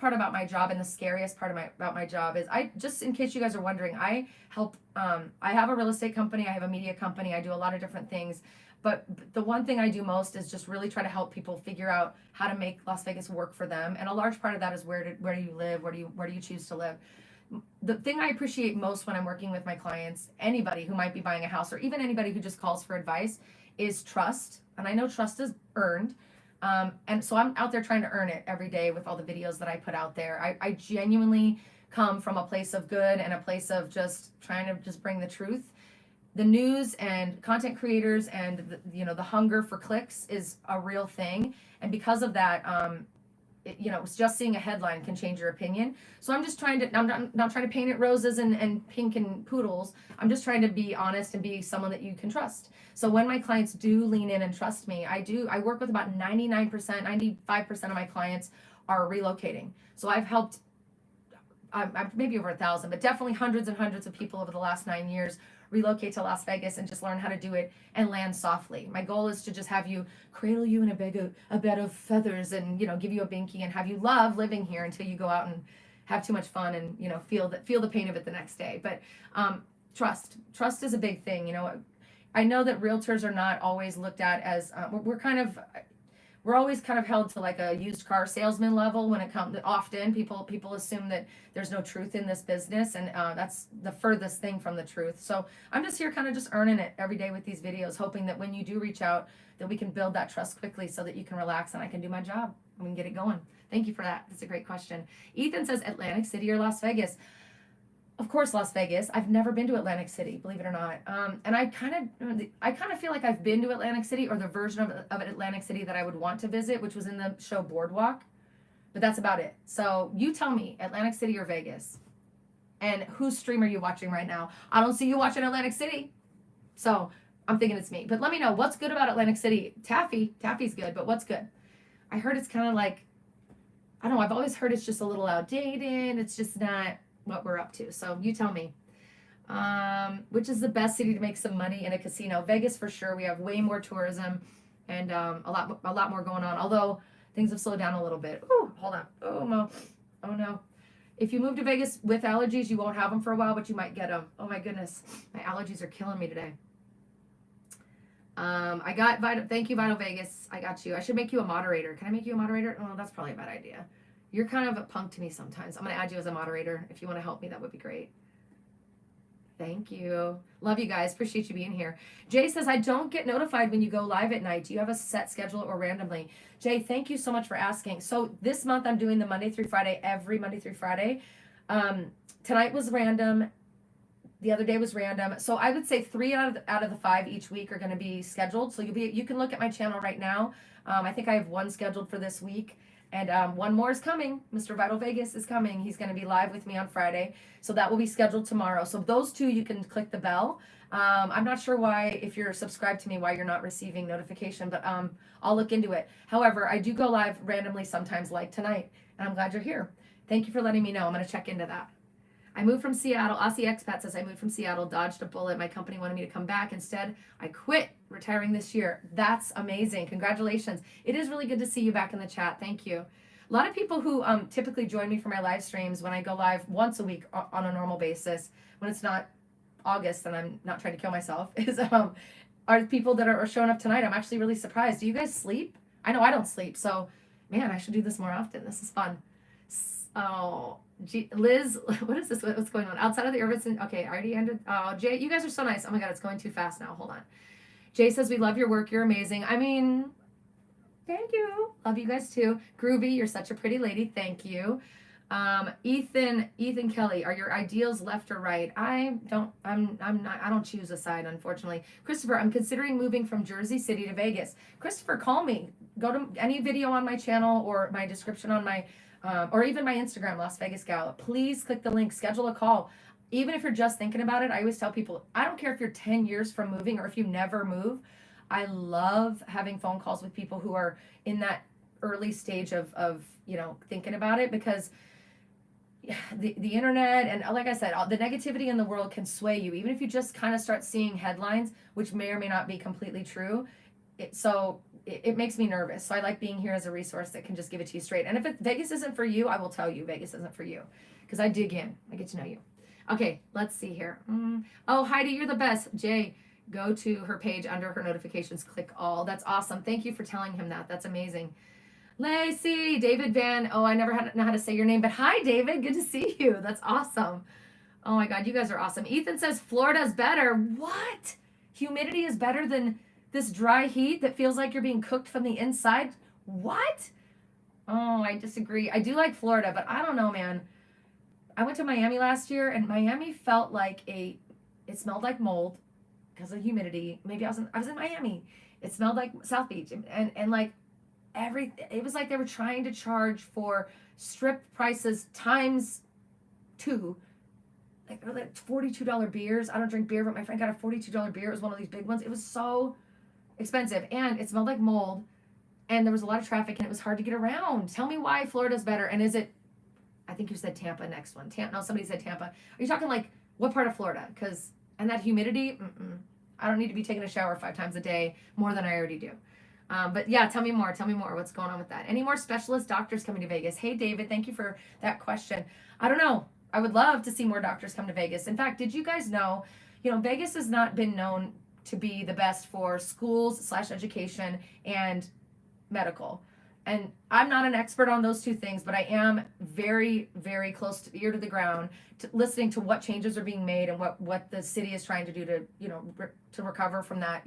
part about my job and the scariest part about my job is just in case you guys are wondering, I help. I have a real estate company. I have a media company. I do a lot of different things. But the one thing I do most is just really try to help people figure out how to make Las Vegas work for them. And a large part of that is where do you live? Where do you choose to live? The thing I appreciate most when I'm working with my clients, anybody who might be buying a house or even anybody who just calls for advice, is trust. And I know trust is earned. And so I'm out there trying to earn it every day with all the videos that I put out there. I genuinely come from a place of good and a place of just trying to just bring the truth. The news and content creators and the hunger for clicks is a real thing, and because of that, just seeing a headline can change your opinion. So I'm just trying to, I'm not trying to paint it roses and pink and poodles. I'm just trying to be honest and be someone that you can trust. So when my clients do lean in and trust me, I work with about 99%, 95% of my clients are relocating. So I've helped maybe over 1,000, but definitely hundreds and hundreds of people over the last 9 years relocate to Las Vegas and just learn how to do it and land softly. My goal is to just have you cradle you in a bed of feathers and give you a binky and have you love living here until you go out and have too much fun and feel the pain of it the next day. But trust is a big thing. I know that realtors are not always looked at as we're we're always kind of held to like a used car salesman level when it comes. Often people assume that there's no truth in this business, and that's the furthest thing from the truth. So I'm just here kind of just earning it every day with these videos, hoping that when you do reach out, that we can build that trust quickly so that you can relax and I can do my job and we can get it going. Thank you for that. That's a great question. Ethan says Atlantic City or Las Vegas. Of course, Las Vegas. I've never been to Atlantic City, believe it or not. And I kind of feel like I've been to Atlantic City, or the version of Atlantic City that I would want to visit, which was in the show Boardwalk. But that's about it. So you tell me, Atlantic City or Vegas? And whose stream are you watching right now? I don't see you watching Atlantic City. So I'm thinking it's me. But let me know, what's good about Atlantic City? Taffy's good, but what's good? I heard it's kind of like, I don't know, I've always heard it's just a little outdated. It's just not what we're up to. So you tell me. Which is the best city to make some money in a casino? Vegas for sure. We have way more tourism and a lot more going on. Although things have slowed down a little bit. Ooh, hold on. Oh no. If you move to Vegas with allergies, you won't have them for a while, but you might get them. Oh my goodness, my allergies are killing me today. I got thank you, Vital Vegas. I got you. I should make you a moderator. Can I make you a moderator? Oh, that's probably a bad idea. You're kind of a punk to me sometimes. I'm going to add you as a moderator. If you want to help me, that would be great. Thank you. Love you guys. Appreciate you being here. Jay says, I don't get notified when you go live at night. Do you have a set schedule or randomly? Jay, thank you so much for asking. So this month I'm doing the Monday through Friday, every Monday through Friday. Tonight was random. The other day was random. So I would say 3 out of the 5 each week are going to be scheduled. So you can look at my channel right now. I think I have 1 scheduled for this week. And 1 more is coming. Mr. Vital Vegas is coming. He's going to be live with me on Friday. So that will be scheduled tomorrow. So those 2, you can click the bell. I'm not sure why, if you're subscribed to me, why you're not receiving notification, but I'll look into it. However, I do go live randomly sometimes, like tonight, and I'm glad you're here. Thank you for letting me know. I'm going to check into that. I moved from Seattle. Aussie Expat says, I moved from Seattle, dodged a bullet. My company wanted me to come back. Instead, I quit, retiring this year. That's amazing. Congratulations. It is really good to see you back in the chat. Thank you. A lot of people who typically join me for my live streams when I go live once a week on a normal basis, when it's not August and I'm not trying to kill myself, are people that are showing up tonight. I'm actually really surprised. Do you guys sleep? I know I don't sleep. So, man, I should do this more often. This is fun. Oh, Liz, what is this? What's going on? Outside of the urban, okay, I already ended. Oh, Jay, you guys are so nice. Oh my God, it's going too fast now. Hold on. Jay says, we love your work. You're amazing. I mean, thank you. Love you guys too. Groovy, you're such a pretty lady. Thank you. Ethan Kelly, are your ideals left or right? I don't choose a side, unfortunately. Christopher, I'm considering moving from Jersey City to Vegas. Christopher, call me. Go to any video on my channel or my description on my or even my Instagram, Las Vegas Gal. Please click the link, schedule a call. Even if you're just thinking about it, I always tell people, I don't care if you're 10 years from moving or if you never move. I love having phone calls with people who are in that early stage of thinking about it, because the internet and, like I said, the negativity in the world can sway you. Even if you just kind of start seeing headlines, which may or may not be completely true. It makes me nervous. So I like being here as a resource that can just give it to you straight. And if Vegas isn't for you, I will tell you Vegas isn't for you, because I dig in. I get to know you. Okay, let's see here. Oh, Heidi, you're the best. Jay, go to her page under her notifications. Click all. That's awesome. Thank you for telling him that. That's amazing. Lacy, David Van. Oh, I never know how to say your name, but hi, David. Good to see you. That's awesome. Oh my God, you guys are awesome. Ethan says Florida's better. What? Humidity is better than this dry heat that feels like you're being cooked from the inside? What? Oh, I disagree. I do like Florida, but I don't know, man. I went to Miami last year, and Miami felt like it smelled like mold because of humidity. Maybe I was in Miami. It smelled like South Beach, and like it was like they were trying to charge for strip prices times 2. Like $42 beers. I don't drink beer, but my friend got a $42 beer. It was one of these big ones. It was so expensive, and it smelled like mold, and there was a lot of traffic, and it was hard to get around. Tell me why Florida's better, and is it? I think you said Tampa next one. No, somebody said Tampa. Are you talking like what part of Florida? And that humidity, I don't need to be taking a shower 5 times a day, more than I already do. But yeah, tell me more. What's going on with that? Any more specialist doctors coming to Vegas? Hey, David, thank you for that question. I don't know. I would love to see more doctors come to Vegas. In fact, did you guys know, Vegas has not been known to be the best for schools / education and medical. And I'm not an expert on those two things, but I am very, very close to ear to the ground, listening to what changes are being made and what the city is trying to do to, to recover from that,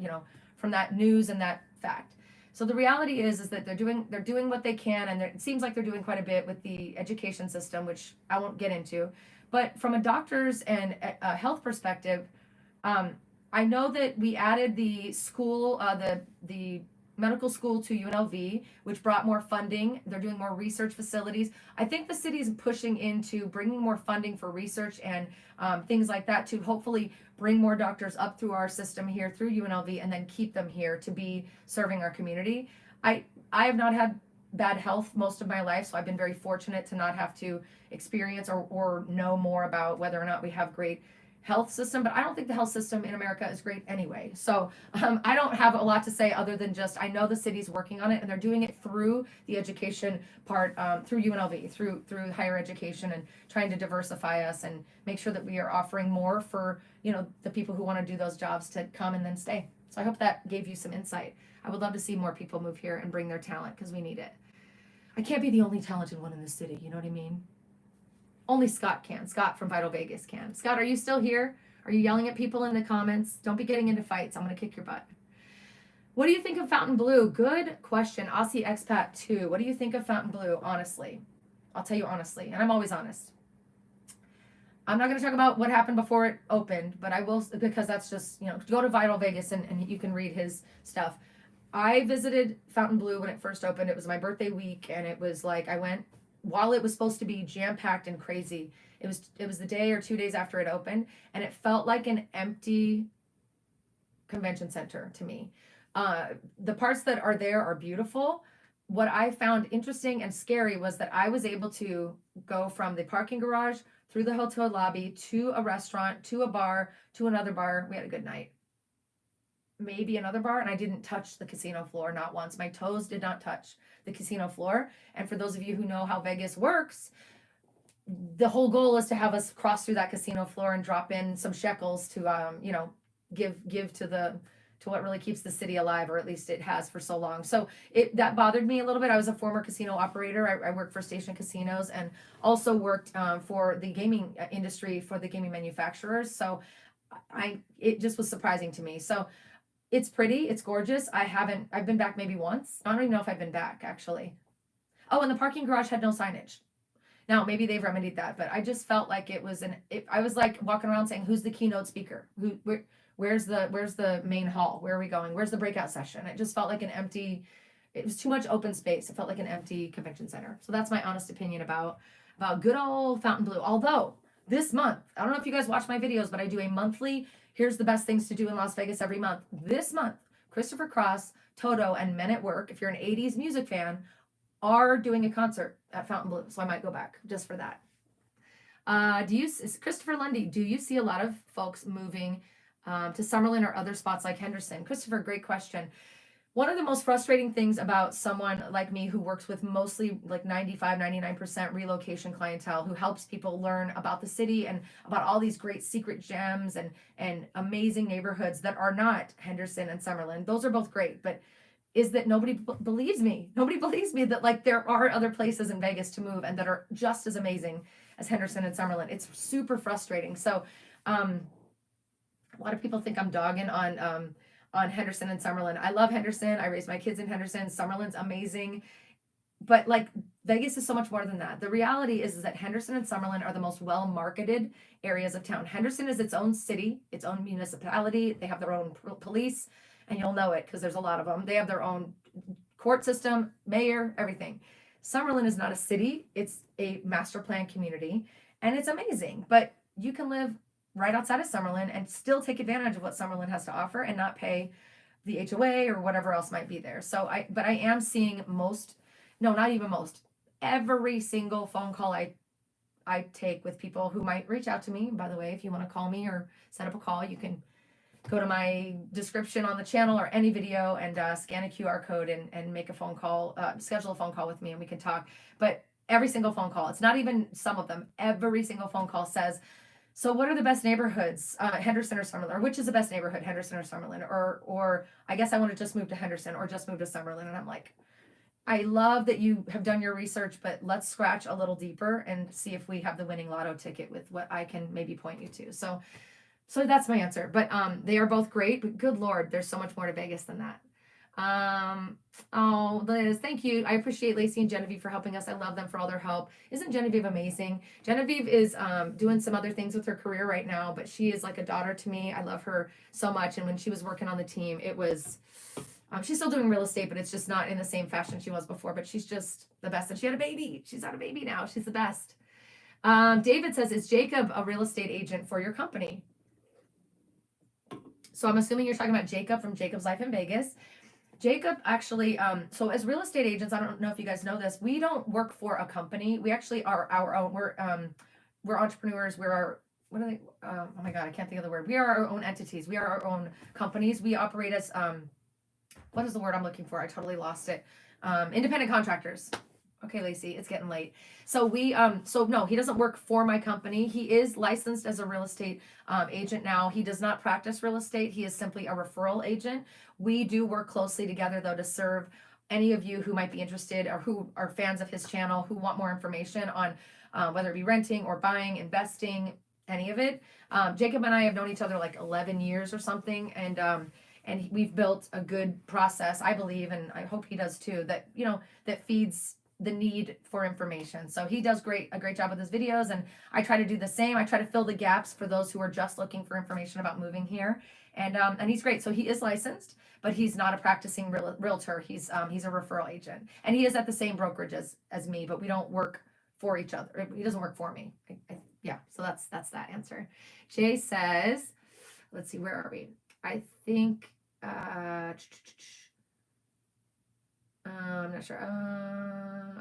from that news and that fact. So the reality is that they're doing what they can, and it seems like they're doing quite a bit with the education system, which I won't get into. But from a doctor's and a health perspective, I know that we added the school, the medical school to UNLV, which brought more funding. They're doing more research facilities. I think the city is pushing into bringing more funding for research and things like that to hopefully bring more doctors up through our system here through UNLV and then keep them here to be serving our community. I have not had bad health most of my life, so I've been very fortunate to not have to experience or know more about whether or not we have great health system, but I don't think the health system in America is great anyway. So I don't have a lot to say other than just I know the city's working on it, and they're doing it through the education part, through UNLV, through higher education, and trying to diversify us and make sure that we are offering more for the people who want to do those jobs to come and then stay. So I hope that gave you some insight. I would love to see more people move here and bring their talent because we need it. I can't be the only talented one in the city. You know what I mean? Only Scott can. Scott from Vital Vegas can. Scott, are you still here? Are you yelling at people in the comments? Don't be getting into fights. I'm going to kick your butt. What do you think of Fontainebleau? Good question. Aussie expat 2. What do you think of Fontainebleau? Honestly. I'll tell you honestly. And I'm always honest. I'm not going to talk about what happened before it opened, but I will, because that's just, go to Vital Vegas and you can read his stuff. I visited Fontainebleau when it first opened. It was my birthday week, and it was like I went while it was supposed to be jam-packed and crazy. It was the day or 2 days after it opened, and it felt like an empty convention center to me. The parts that are there are beautiful. What I found interesting and scary was that I was able to go from the parking garage through the hotel lobby to a restaurant, to a bar, to another bar. We had a good night. Maybe another bar, and I didn't touch the casino floor, not once. My toes did not touch the casino floor. And for those of you who know how Vegas works, the whole goal is to have us cross through that casino floor and drop in some shekels to give to what really keeps the city alive, or at least it has for so long. So that bothered me a little bit. I was a former casino operator. I worked for Station Casinos and also worked for the gaming industry for the gaming manufacturers. So it just was surprising to me. So it's pretty. It's gorgeous. I've been back maybe once. I don't even know if I've been back, actually. Oh, and the parking garage had no signage. Now, maybe they've remedied that, but I just felt like I was like walking around saying, who's the keynote speaker? Where's the main hall? Where are we going? Where's the breakout session? It just felt like it was too much open space. It felt like an empty convention center. So that's my honest opinion about good old Fontainebleau. Although this month, I don't know if you guys watch my videos, but I do a monthly here's the best things to do in Las Vegas every month. This month, Christopher Cross, Toto, and Men at Work, if you're an 80s music fan, are doing a concert at Fontainebleau. So I might go back just for that. Christopher Lundy, do you see a lot of folks moving to Summerlin or other spots like Henderson? Christopher, great question. One of the most frustrating things about someone like me who works with mostly like 95, 99% relocation clientele, who helps people learn about the city and about all these great secret gems and amazing neighborhoods that are not Henderson and Summerlin. Those are both great, but is that nobody believes me. Nobody believes me that like there are other places in Vegas to move and that are just as amazing as Henderson and Summerlin. It's super frustrating. So a lot of people think I'm dogging on Henderson and Summerlin. I love Henderson. I raised my kids in Henderson. Summerlin's amazing. But like Vegas is so much more than that. The reality is that Henderson and Summerlin are the most well-marketed areas of town. Henderson is its own city, its own municipality. They have their own police, and you'll know it because there's a lot of them. They have their own court system, mayor, everything. Summerlin is not a city. It's a master plan community, and it's amazing. But you can live right outside of Summerlin and still take advantage of what Summerlin has to offer and not pay the HOA or whatever else might be there. So I am seeing every single phone call I take with people who might reach out to me. By the way, if you want to call me or set up a call, you can go to my description on the channel or any video and scan a QR code and make a phone call, schedule a phone call with me and we can talk. But every single phone call, it's not even some of them, every single phone call says, so what are the best neighborhoods, Henderson or Summerlin? Or which is the best neighborhood, Henderson or Summerlin? Or I guess I want to just move to Henderson or just move to Summerlin. And I'm like, I love that you have done your research, but let's scratch a little deeper and see if we have the winning lotto ticket with what I can maybe point you to. So that's my answer. But they are both great, but good Lord, there's so much more to Vegas than that. Oh, Liz, thank you. I appreciate Lacy and Genevieve for helping us. I love them for all their help. Isn't Genevieve amazing? Genevieve is doing some other things with her career right now, but she is like a daughter to me. I love her so much. And when she was working on the team, it was, she's still doing real estate, but it's just not in the same fashion she was before. But she's just the best. And she had a baby. She's had a baby now. She's the best. David says, is Jacob a real estate agent for your company? So I'm assuming you're talking about Jacob from Jacob's Life in Vegas. Jacob actually, so as real estate agents, I don't know if you guys know this, we don't work for a company. We actually are our own. We're entrepreneurs. We're our, what are they? Oh my God, I can't think of the word. We are our own entities. We are our own companies. We operate as, what is the word I'm looking for? I totally lost it. Independent contractors. Okay, Lacy, it's getting late. So so no, he doesn't work for my company. He is licensed as a real estate agent now. He does not practice real estate. He is simply a referral agent. We do work closely together though to serve any of you who might be interested or who are fans of his channel, who want more information on whether it be renting or buying, investing, any of it. Jacob and I have known each other like 11 years or something, and we've built a good process, I believe, and I hope he does too, that that feeds the need for information. So he does a great job with his videos, and I try to do the same. I try to fill the gaps for those who are just looking for information about moving here. And he's great. So he is licensed, but he's not a practicing realtor. He's a referral agent, and he is at the same brokerage as me, but we don't work for each other. He doesn't work for me. Yeah. So that's that answer. Jay says, let's see, where are we? I think, I'm not sure.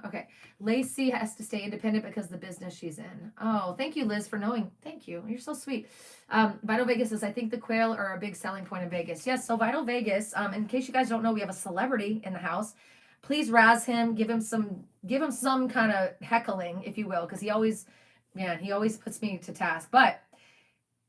Okay. Lacy has to stay independent because of the business she's in. Oh, thank you, Liz, for knowing. Thank you. You're so sweet. Vital Vegas says, I think the quail are a big selling point in Vegas. Yes. So Vital Vegas, in case you guys don't know, we have a celebrity in the house. Please razz him, give him some kind of heckling, if you will, because he always puts me to task. But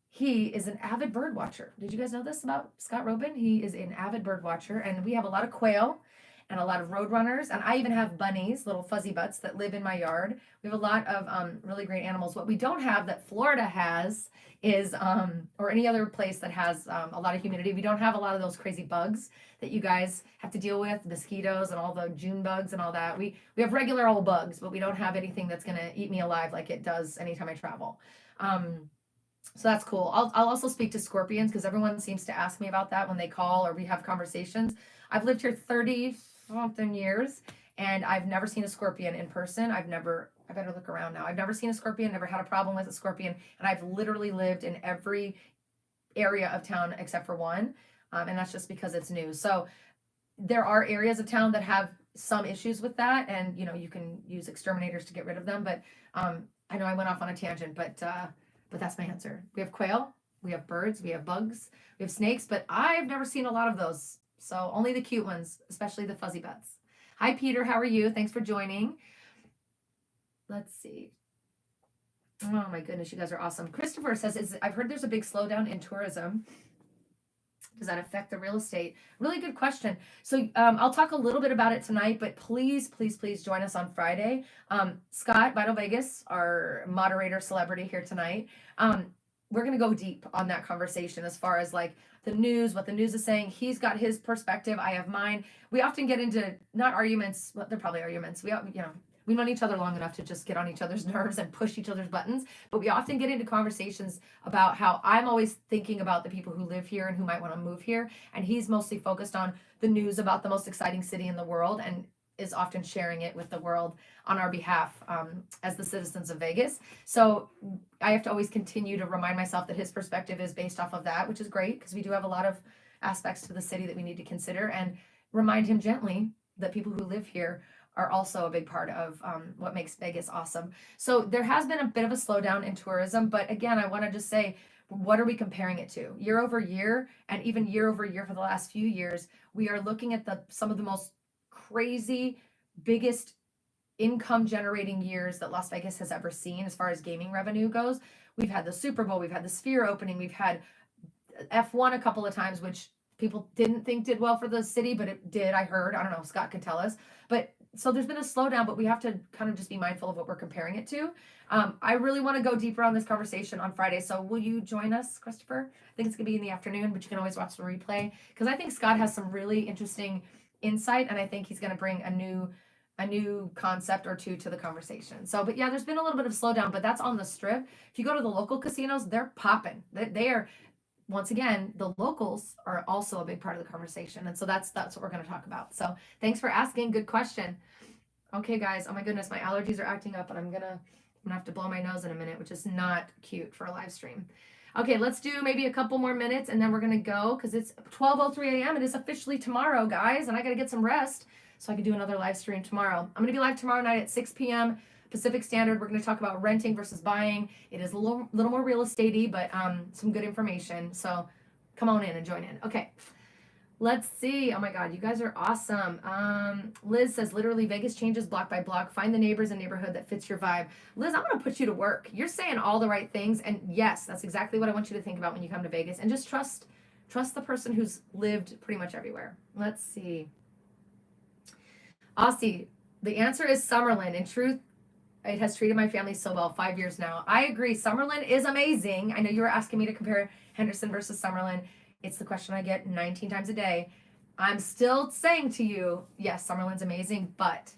he is an avid bird watcher. Did you guys know this about Scott Robin? He is an avid bird watcher, and we have a lot of quail and a lot of roadrunners, and I even have bunnies, little fuzzy butts that live in my yard. We have a lot of really great animals. What we don't have that Florida has is, or any other place that has a lot of humidity, we don't have a lot of those crazy bugs that you guys have to deal with, mosquitoes and all the June bugs and all that. We have regular old bugs, but we don't have anything that's gonna eat me alive like it does anytime I travel. So that's cool. I'll also speak to scorpions because everyone seems to ask me about that when they call or we have conversations. I've lived here 30-something years, and I've never seen a scorpion in person. I better look around now. I've never seen a scorpion, never had a problem with a scorpion, and I've literally lived in every area of town except for one, and that's just because it's new. So there are areas of town that have some issues with that, and you can use exterminators to get rid of them. But I know I went off on a tangent, but that's my answer. We have quail, we have birds, we have bugs, we have snakes, but I've never seen a lot of those. So only the cute ones, especially the fuzzy butts. Hi, Peter. How are you? Thanks for joining. Let's see. Oh, my goodness. You guys are awesome. Christopher says, I've heard there's a big slowdown in tourism. Does that affect the real estate? Really good question. So I'll talk a little bit about it tonight, but please, please, please join us on Friday. Scott, Vital Vegas, our moderator celebrity here tonight. We're going to go deep on that conversation as far as like the news, what the news is saying. He's got his perspective. I have mine. We often get into not arguments. Well, they're probably arguments. We've known each other long enough to just get on each other's nerves and push each other's buttons. But we often get into conversations about how I'm always thinking about the people who live here and who might want to move here. And he's mostly focused on the news about the most exciting city in the world and is often sharing it with the world on our behalf as the citizens of Vegas. So I have to always continue to remind myself that his perspective is based off of that, which is great because we do have a lot of aspects to the city that we need to consider, and remind him gently that people who live here are also a big part of what makes Vegas awesome. So there has been a bit of a slowdown in tourism, but again, I want to just say, what are we comparing it to? Year over year, and even year over year for the last few years, we are looking at some of the most crazy, biggest income generating years that Las Vegas has ever seen as far as gaming revenue goes. We've had the Super Bowl, we've had the Sphere opening, we've had F1 a couple of times, which people didn't think did well for the city, but it did. I heard. I don't know. Scott can tell us. But so there's been a slowdown, but we have to kind of just be mindful of what we're comparing it to. I really want to go deeper on this conversation on Friday. So will you join us, Christopher? I think it's going to be in the afternoon, but you can always watch the replay because I think Scott has some really interesting insight, and I think he's going to bring a new concept or two to the conversation. So, but yeah, there's been a little bit of slowdown, but that's on the Strip. If you go to the local casinos, they're popping. They are, once again, the locals are also a big part of the conversation. And so that's what we're going to talk about. So thanks for asking. Good question. Okay, guys. Oh my goodness, my allergies are acting up, and I'm gonna have to blow my nose in a minute, which is not cute for a live stream. Okay, let's do maybe a couple more minutes, and then we're gonna go because it's 12:03 a.m. It is officially tomorrow, guys, and I gotta get some rest so I can do another live stream tomorrow. I'm gonna be live tomorrow night at 6 p.m. Pacific Standard. We're gonna talk about renting versus buying. It is a little more real estate-y, but some good information. So come on in and join in. Okay. Let's see. Oh my God, you guys are awesome. Liz says, literally, Vegas changes block by block. Find the neighbors and neighborhood that fits your vibe. Liz, I'm going to put you to work. You're saying all the right things. And yes, that's exactly what I want you to think about when you come to Vegas. And just trust the person who's lived pretty much everywhere. Let's see. Aussie, the answer is Summerlin. In truth, it has treated my family so well, 5 years now. I agree. Summerlin is amazing. I know you were asking me to compare Henderson versus Summerlin. It's the question I get 19 times a day. I'm still saying to you, yes, Summerlin's amazing, but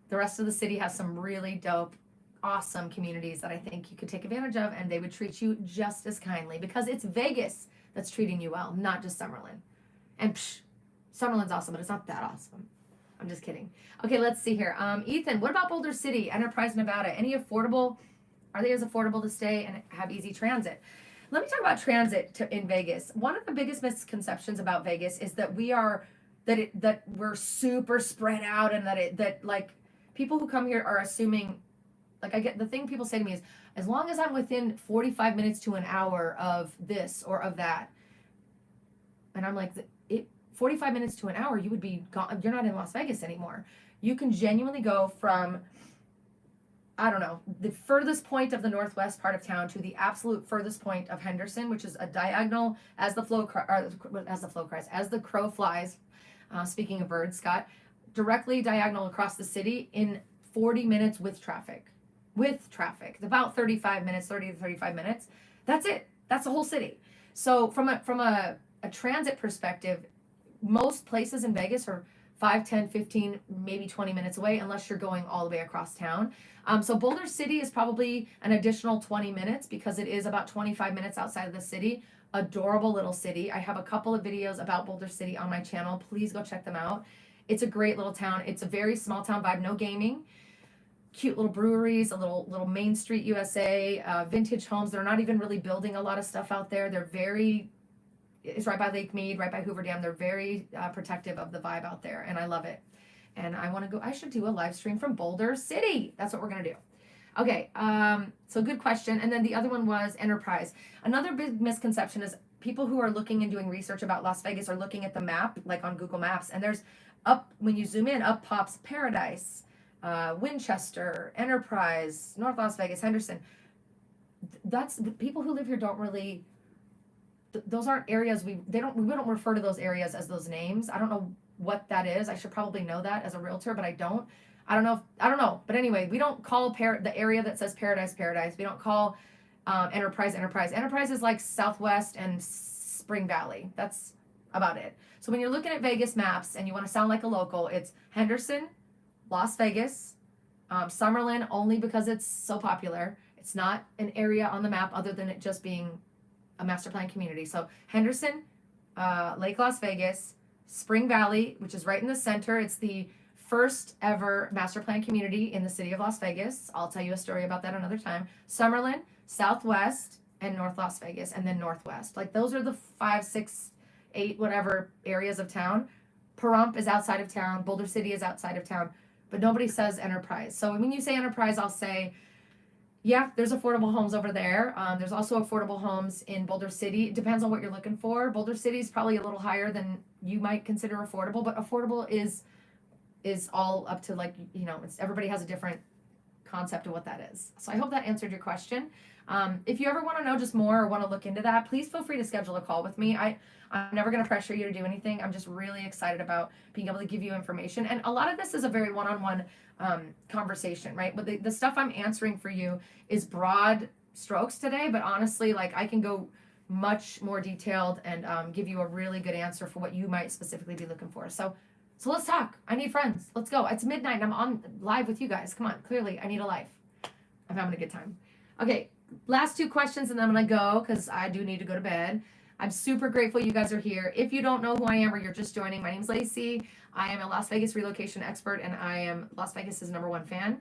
the rest of the city has some really dope, awesome communities that I think you could take advantage of, and they would treat you just as kindly because it's Vegas that's treating you well, not just Summerlin. And Summerlin's awesome, but it's not that awesome. I'm just kidding. Okay, let's see here. Ethan, what about Boulder City, Enterprise, Nevada? Are they as affordable to stay and have easy transit? Let me talk about transit in Vegas. One of the biggest misconceptions about Vegas is that that we're super spread out, and that like people who come here are assuming, like, I get the thing people say to me is, as long as I'm within 45 minutes to an hour of this or of that, and I'm like, 45 minutes to an hour, you would be gone. You're not in Las Vegas anymore. You can genuinely go from, I don't know, the furthest point of the northwest part of town to the absolute furthest point of Henderson, which is a diagonal as the crow flies. Speaking of birds, Scott, directly diagonal across the city in 40 minutes with traffic. About 30 to 35 minutes. That's it. That's the whole city. So from a transit perspective, most places in Vegas are 5, 10, 15, maybe 20 minutes away, unless you're going all the way across town. So Boulder City is probably an additional 20 minutes because it is about 25 minutes outside of the city. Adorable little city. I have a couple of videos about Boulder City on my channel. Please go check them out. It's a great little town. It's a very small town vibe, no gaming. Cute little breweries, a little Main Street USA, vintage homes. They're not even really building a lot of stuff out there. It's right by Lake Mead, right by Hoover Dam. They're very protective of the vibe out there, and I love it. And I should do a live stream from Boulder City. That's what we're going to do. Okay, so good question. And then the other one was Enterprise. Another big misconception is people who are looking and doing research about Las Vegas are looking at the map, like on Google Maps, and when you zoom in, up pops Paradise, Winchester, Enterprise, North Las Vegas, Henderson. That's the people who live here don't really... Those aren't areas we don't refer to those areas as those names. I don't know what that is. I should probably know that as a realtor, but I don't. I don't know. But anyway, we don't call the area that says Paradise. We don't call Enterprise. Enterprise is like Southwest and Spring Valley. That's about it. So when you're looking at Vegas maps and you want to sound like a local, it's Henderson, Las Vegas, Summerlin, only because it's so popular. It's not an area on the map other than it just being a master plan community. So Henderson, Lake Las Vegas, Spring Valley, which is right in the center. It's the first ever master plan community in the city of Las Vegas. I'll tell you a story about that another time. Summerlin, Southwest, and North Las Vegas, and then Northwest. Like those are the 5, 6, 8, whatever areas of town. Pahrump is outside of town. Boulder City is outside of town. But nobody says Enterprise. So when you say Enterprise, I'll say, yeah, there's affordable homes over there. There's also affordable homes in Boulder City. It depends on what you're looking for. Boulder City is probably a little higher than you might consider affordable, but affordable is all up to, like, everybody has a different concept of what that is. So I hope that answered your question. If you ever want to know just more or want to look into that, please feel free to schedule a call with me. I'm never going to pressure you to do anything. I'm just really excited about being able to give you information. And a lot of this is a very one-on-one conversation, right? But the stuff I'm answering for you is broad strokes today, but honestly, like I can go much more detailed and give you a really good answer for what you might specifically be looking for. So let's talk. I need friends. Let's go. It's midnight and I'm on live with you guys. Come on. Clearly, I need a life. I'm having a good time. Okay. Last two questions and then I'm going to go because I do need to go to bed. I'm super grateful you guys are here. If you don't know who I am or you're just joining, my name's Lacy. I am a Las Vegas relocation expert and I am Las Vegas's #1 fan.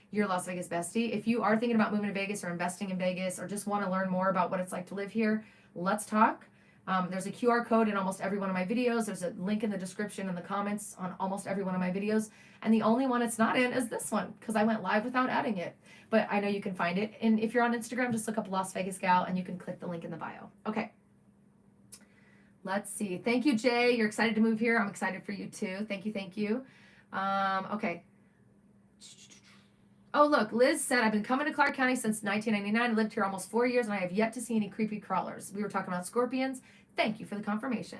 Your Las Vegas bestie. If you are thinking about moving to Vegas or investing in Vegas or just want to learn more about what it's like to live here, let's talk. There's a QR code in almost every one of my videos. There's a link in the description and the comments on almost every one of my videos. And the only one it's not in is this one because I went live without adding it. But I know you can find it. And if you're on Instagram, just look up Las Vegas Gal and you can click the link in the bio. Okay. Let's see. Thank you, Jay. You're excited to move here. I'm excited for you too. Thank you. Thank you. Okay. Oh, look, Liz said, I've been coming to Clark County since 1999. I lived here almost 4 years and I have yet to see any creepy crawlers. We were talking about scorpions. Thank you for the confirmation.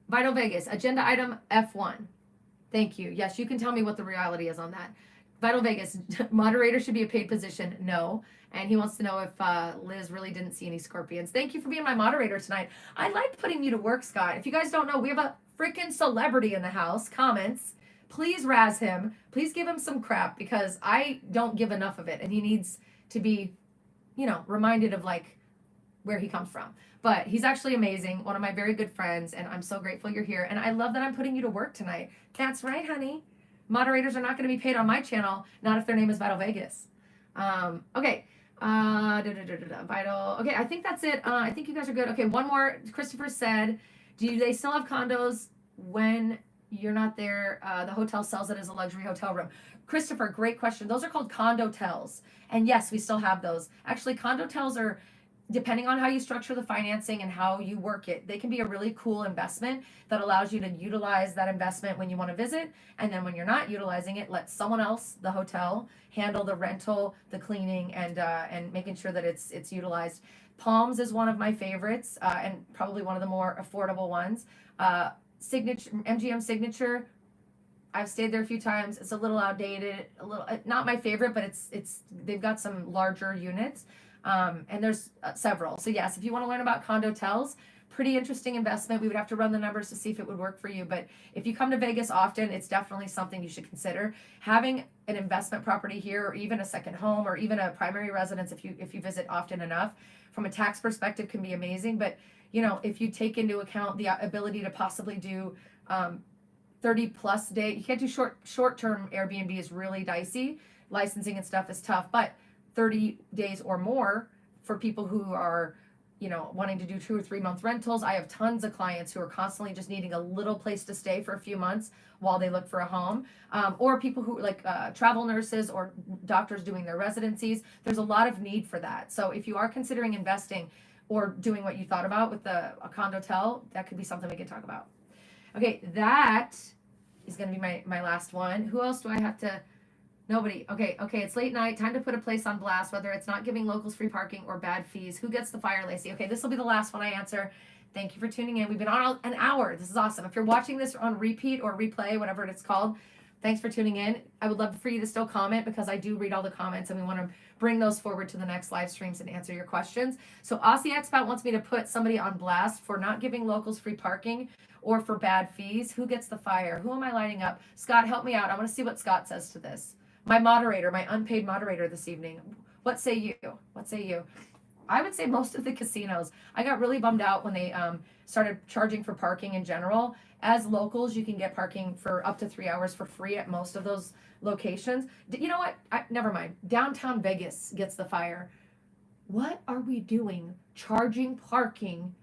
Vital Vegas, agenda item F1. Thank you. Yes, you can tell me what the reality is on that. Vital Vegas, moderator should be a paid position. No. And he wants to know if Liz really didn't see any scorpions. Thank you for being my moderator tonight. I like putting you to work, Scott. If you guys don't know, we have a freaking celebrity in the house. Comments. Please razz him. Please give him some crap because I don't give enough of it. And he needs to be, reminded of like where he comes from. But he's actually amazing. One of my very good friends. And I'm so grateful you're here. And I love that I'm putting you to work tonight. That's right, honey. Moderators are not going to be paid on my channel. Not if their name is Vital Vegas. Okay. Vital. Okay, I think that's it. I think you guys are good. Okay, one more. Christopher said, do they still have condos when you're not there? The hotel sells it as a luxury hotel room. Christopher, great question. Those are called condotels. And yes, we still have those. Actually, condotels are, depending on how you structure the financing and how you work it, they can be a really cool investment that allows you to utilize that investment when you want to visit. And then when you're not utilizing it, let someone else, the hotel, handle the rental, the cleaning, and making sure that it's utilized. Palms is one of my favorites and probably one of the more affordable ones. Signature, MGM Signature, I've stayed there a few times. It's a little outdated, a little not my favorite, but it's they've got some larger units. And there's several. So yes, if you want to learn about condotels, pretty interesting investment. We would have to run the numbers to see if it would work for you. But if you come to Vegas often, it's definitely something you should consider. Having an investment property here, or even a second home, or even a primary residence, if you visit often enough, from a tax perspective, can be amazing. But if you take into account the ability to possibly do 30 plus day, you can't do short-term Airbnb is really dicey. Licensing and stuff is tough, but 30 days or more for people who are, wanting to do 2 or 3 month rentals. I have tons of clients who are constantly just needing a little place to stay for a few months while they look for a home, or people who like travel nurses or doctors doing their residencies. There's a lot of need for that. So if you are considering investing or doing what you thought about with a condotel, that could be something we could talk about. Okay, that is going to be my last one. Who else do I have to? Nobody. Okay, it's late night. Time to put a place on blast, whether it's not giving locals free parking or bad fees. Who gets the fire, Lacy? Okay, this will be the last one I answer. Thank you for tuning in. We've been on an hour. This is awesome. If you're watching this on repeat or replay, whatever it's called, thanks for tuning in. I would love for you to still comment because I do read all the comments and we want to bring those forward to the next live streams and answer your questions. So Aussie Expat wants me to put somebody on blast for not giving locals free parking or for bad fees. Who gets the fire? Who am I lighting up? Scott, help me out. I want to see what Scott says to this. My moderator, my unpaid moderator this evening. What say you? What say you? I would say most of the casinos. I got really bummed out when they started charging for parking in general. As locals, you can get parking for up to 3 hours for free at most of those locations. You know what? Never mind. Downtown Vegas gets the fire. What are we doing charging parking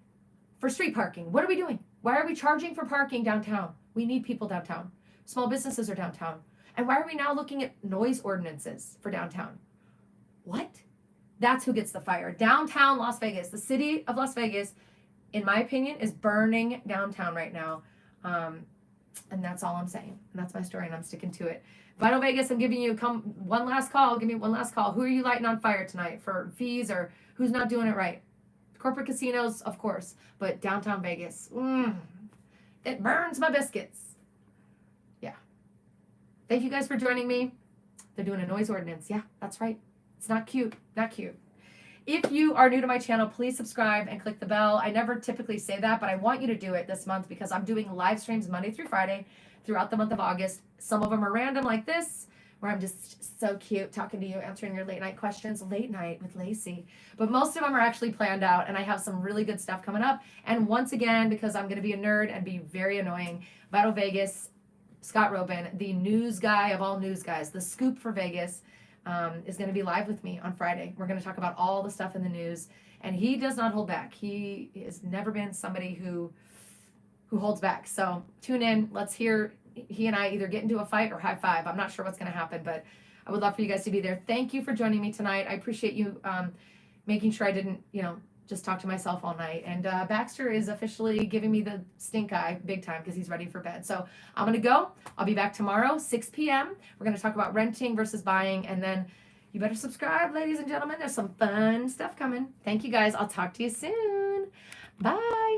for street parking? What are we doing? Why are we charging for parking downtown? We need people downtown. Small businesses are downtown. And why are we now looking at noise ordinances for downtown? What? That's who gets the fire. Downtown Las Vegas, the city of Las Vegas, in my opinion, is burning downtown right now. And that's all I'm saying. And that's my story, and I'm sticking to it. Vital Vegas, I'm giving you one last call. Give me one last call. Who are you lighting on fire tonight for fees, or who's not doing it right? Corporate casinos, of course, but downtown Vegas, it burns my biscuits. Yeah. Thank you guys for joining me. They're doing a noise ordinance. Yeah, that's right. It's not cute. Not cute. If you are new to my channel, please subscribe and click the bell. I never typically say that, but I want you to do it this month because I'm doing live streams Monday through Friday throughout the month of August. Some of them are random like this, where I'm just so cute talking to you, answering your late night questions, late night with Lacy. But most of them are actually planned out, and I have some really good stuff coming up. And once again, because I'm going to be a nerd and be very annoying, Vital Vegas, Scott Robin, the news guy of all news guys, the scoop for Vegas, is going to be live with me on Friday. We're going to talk about all the stuff in the news, and he does not hold back. He has never been somebody who holds back. So tune in. Let's hear he and I either get into a fight or high five. I'm not sure what's going to happen, but I would love for you guys to be there. Thank you for joining me tonight. I appreciate you making sure I didn't, just talk to myself all night. And Baxter is officially giving me the stink eye big time because he's ready for bed. So I'm going to go. I'll be back tomorrow, 6 p.m. We're going to talk about renting versus buying. And then you better subscribe, ladies and gentlemen. There's some fun stuff coming. Thank you guys. I'll talk to you soon. Bye.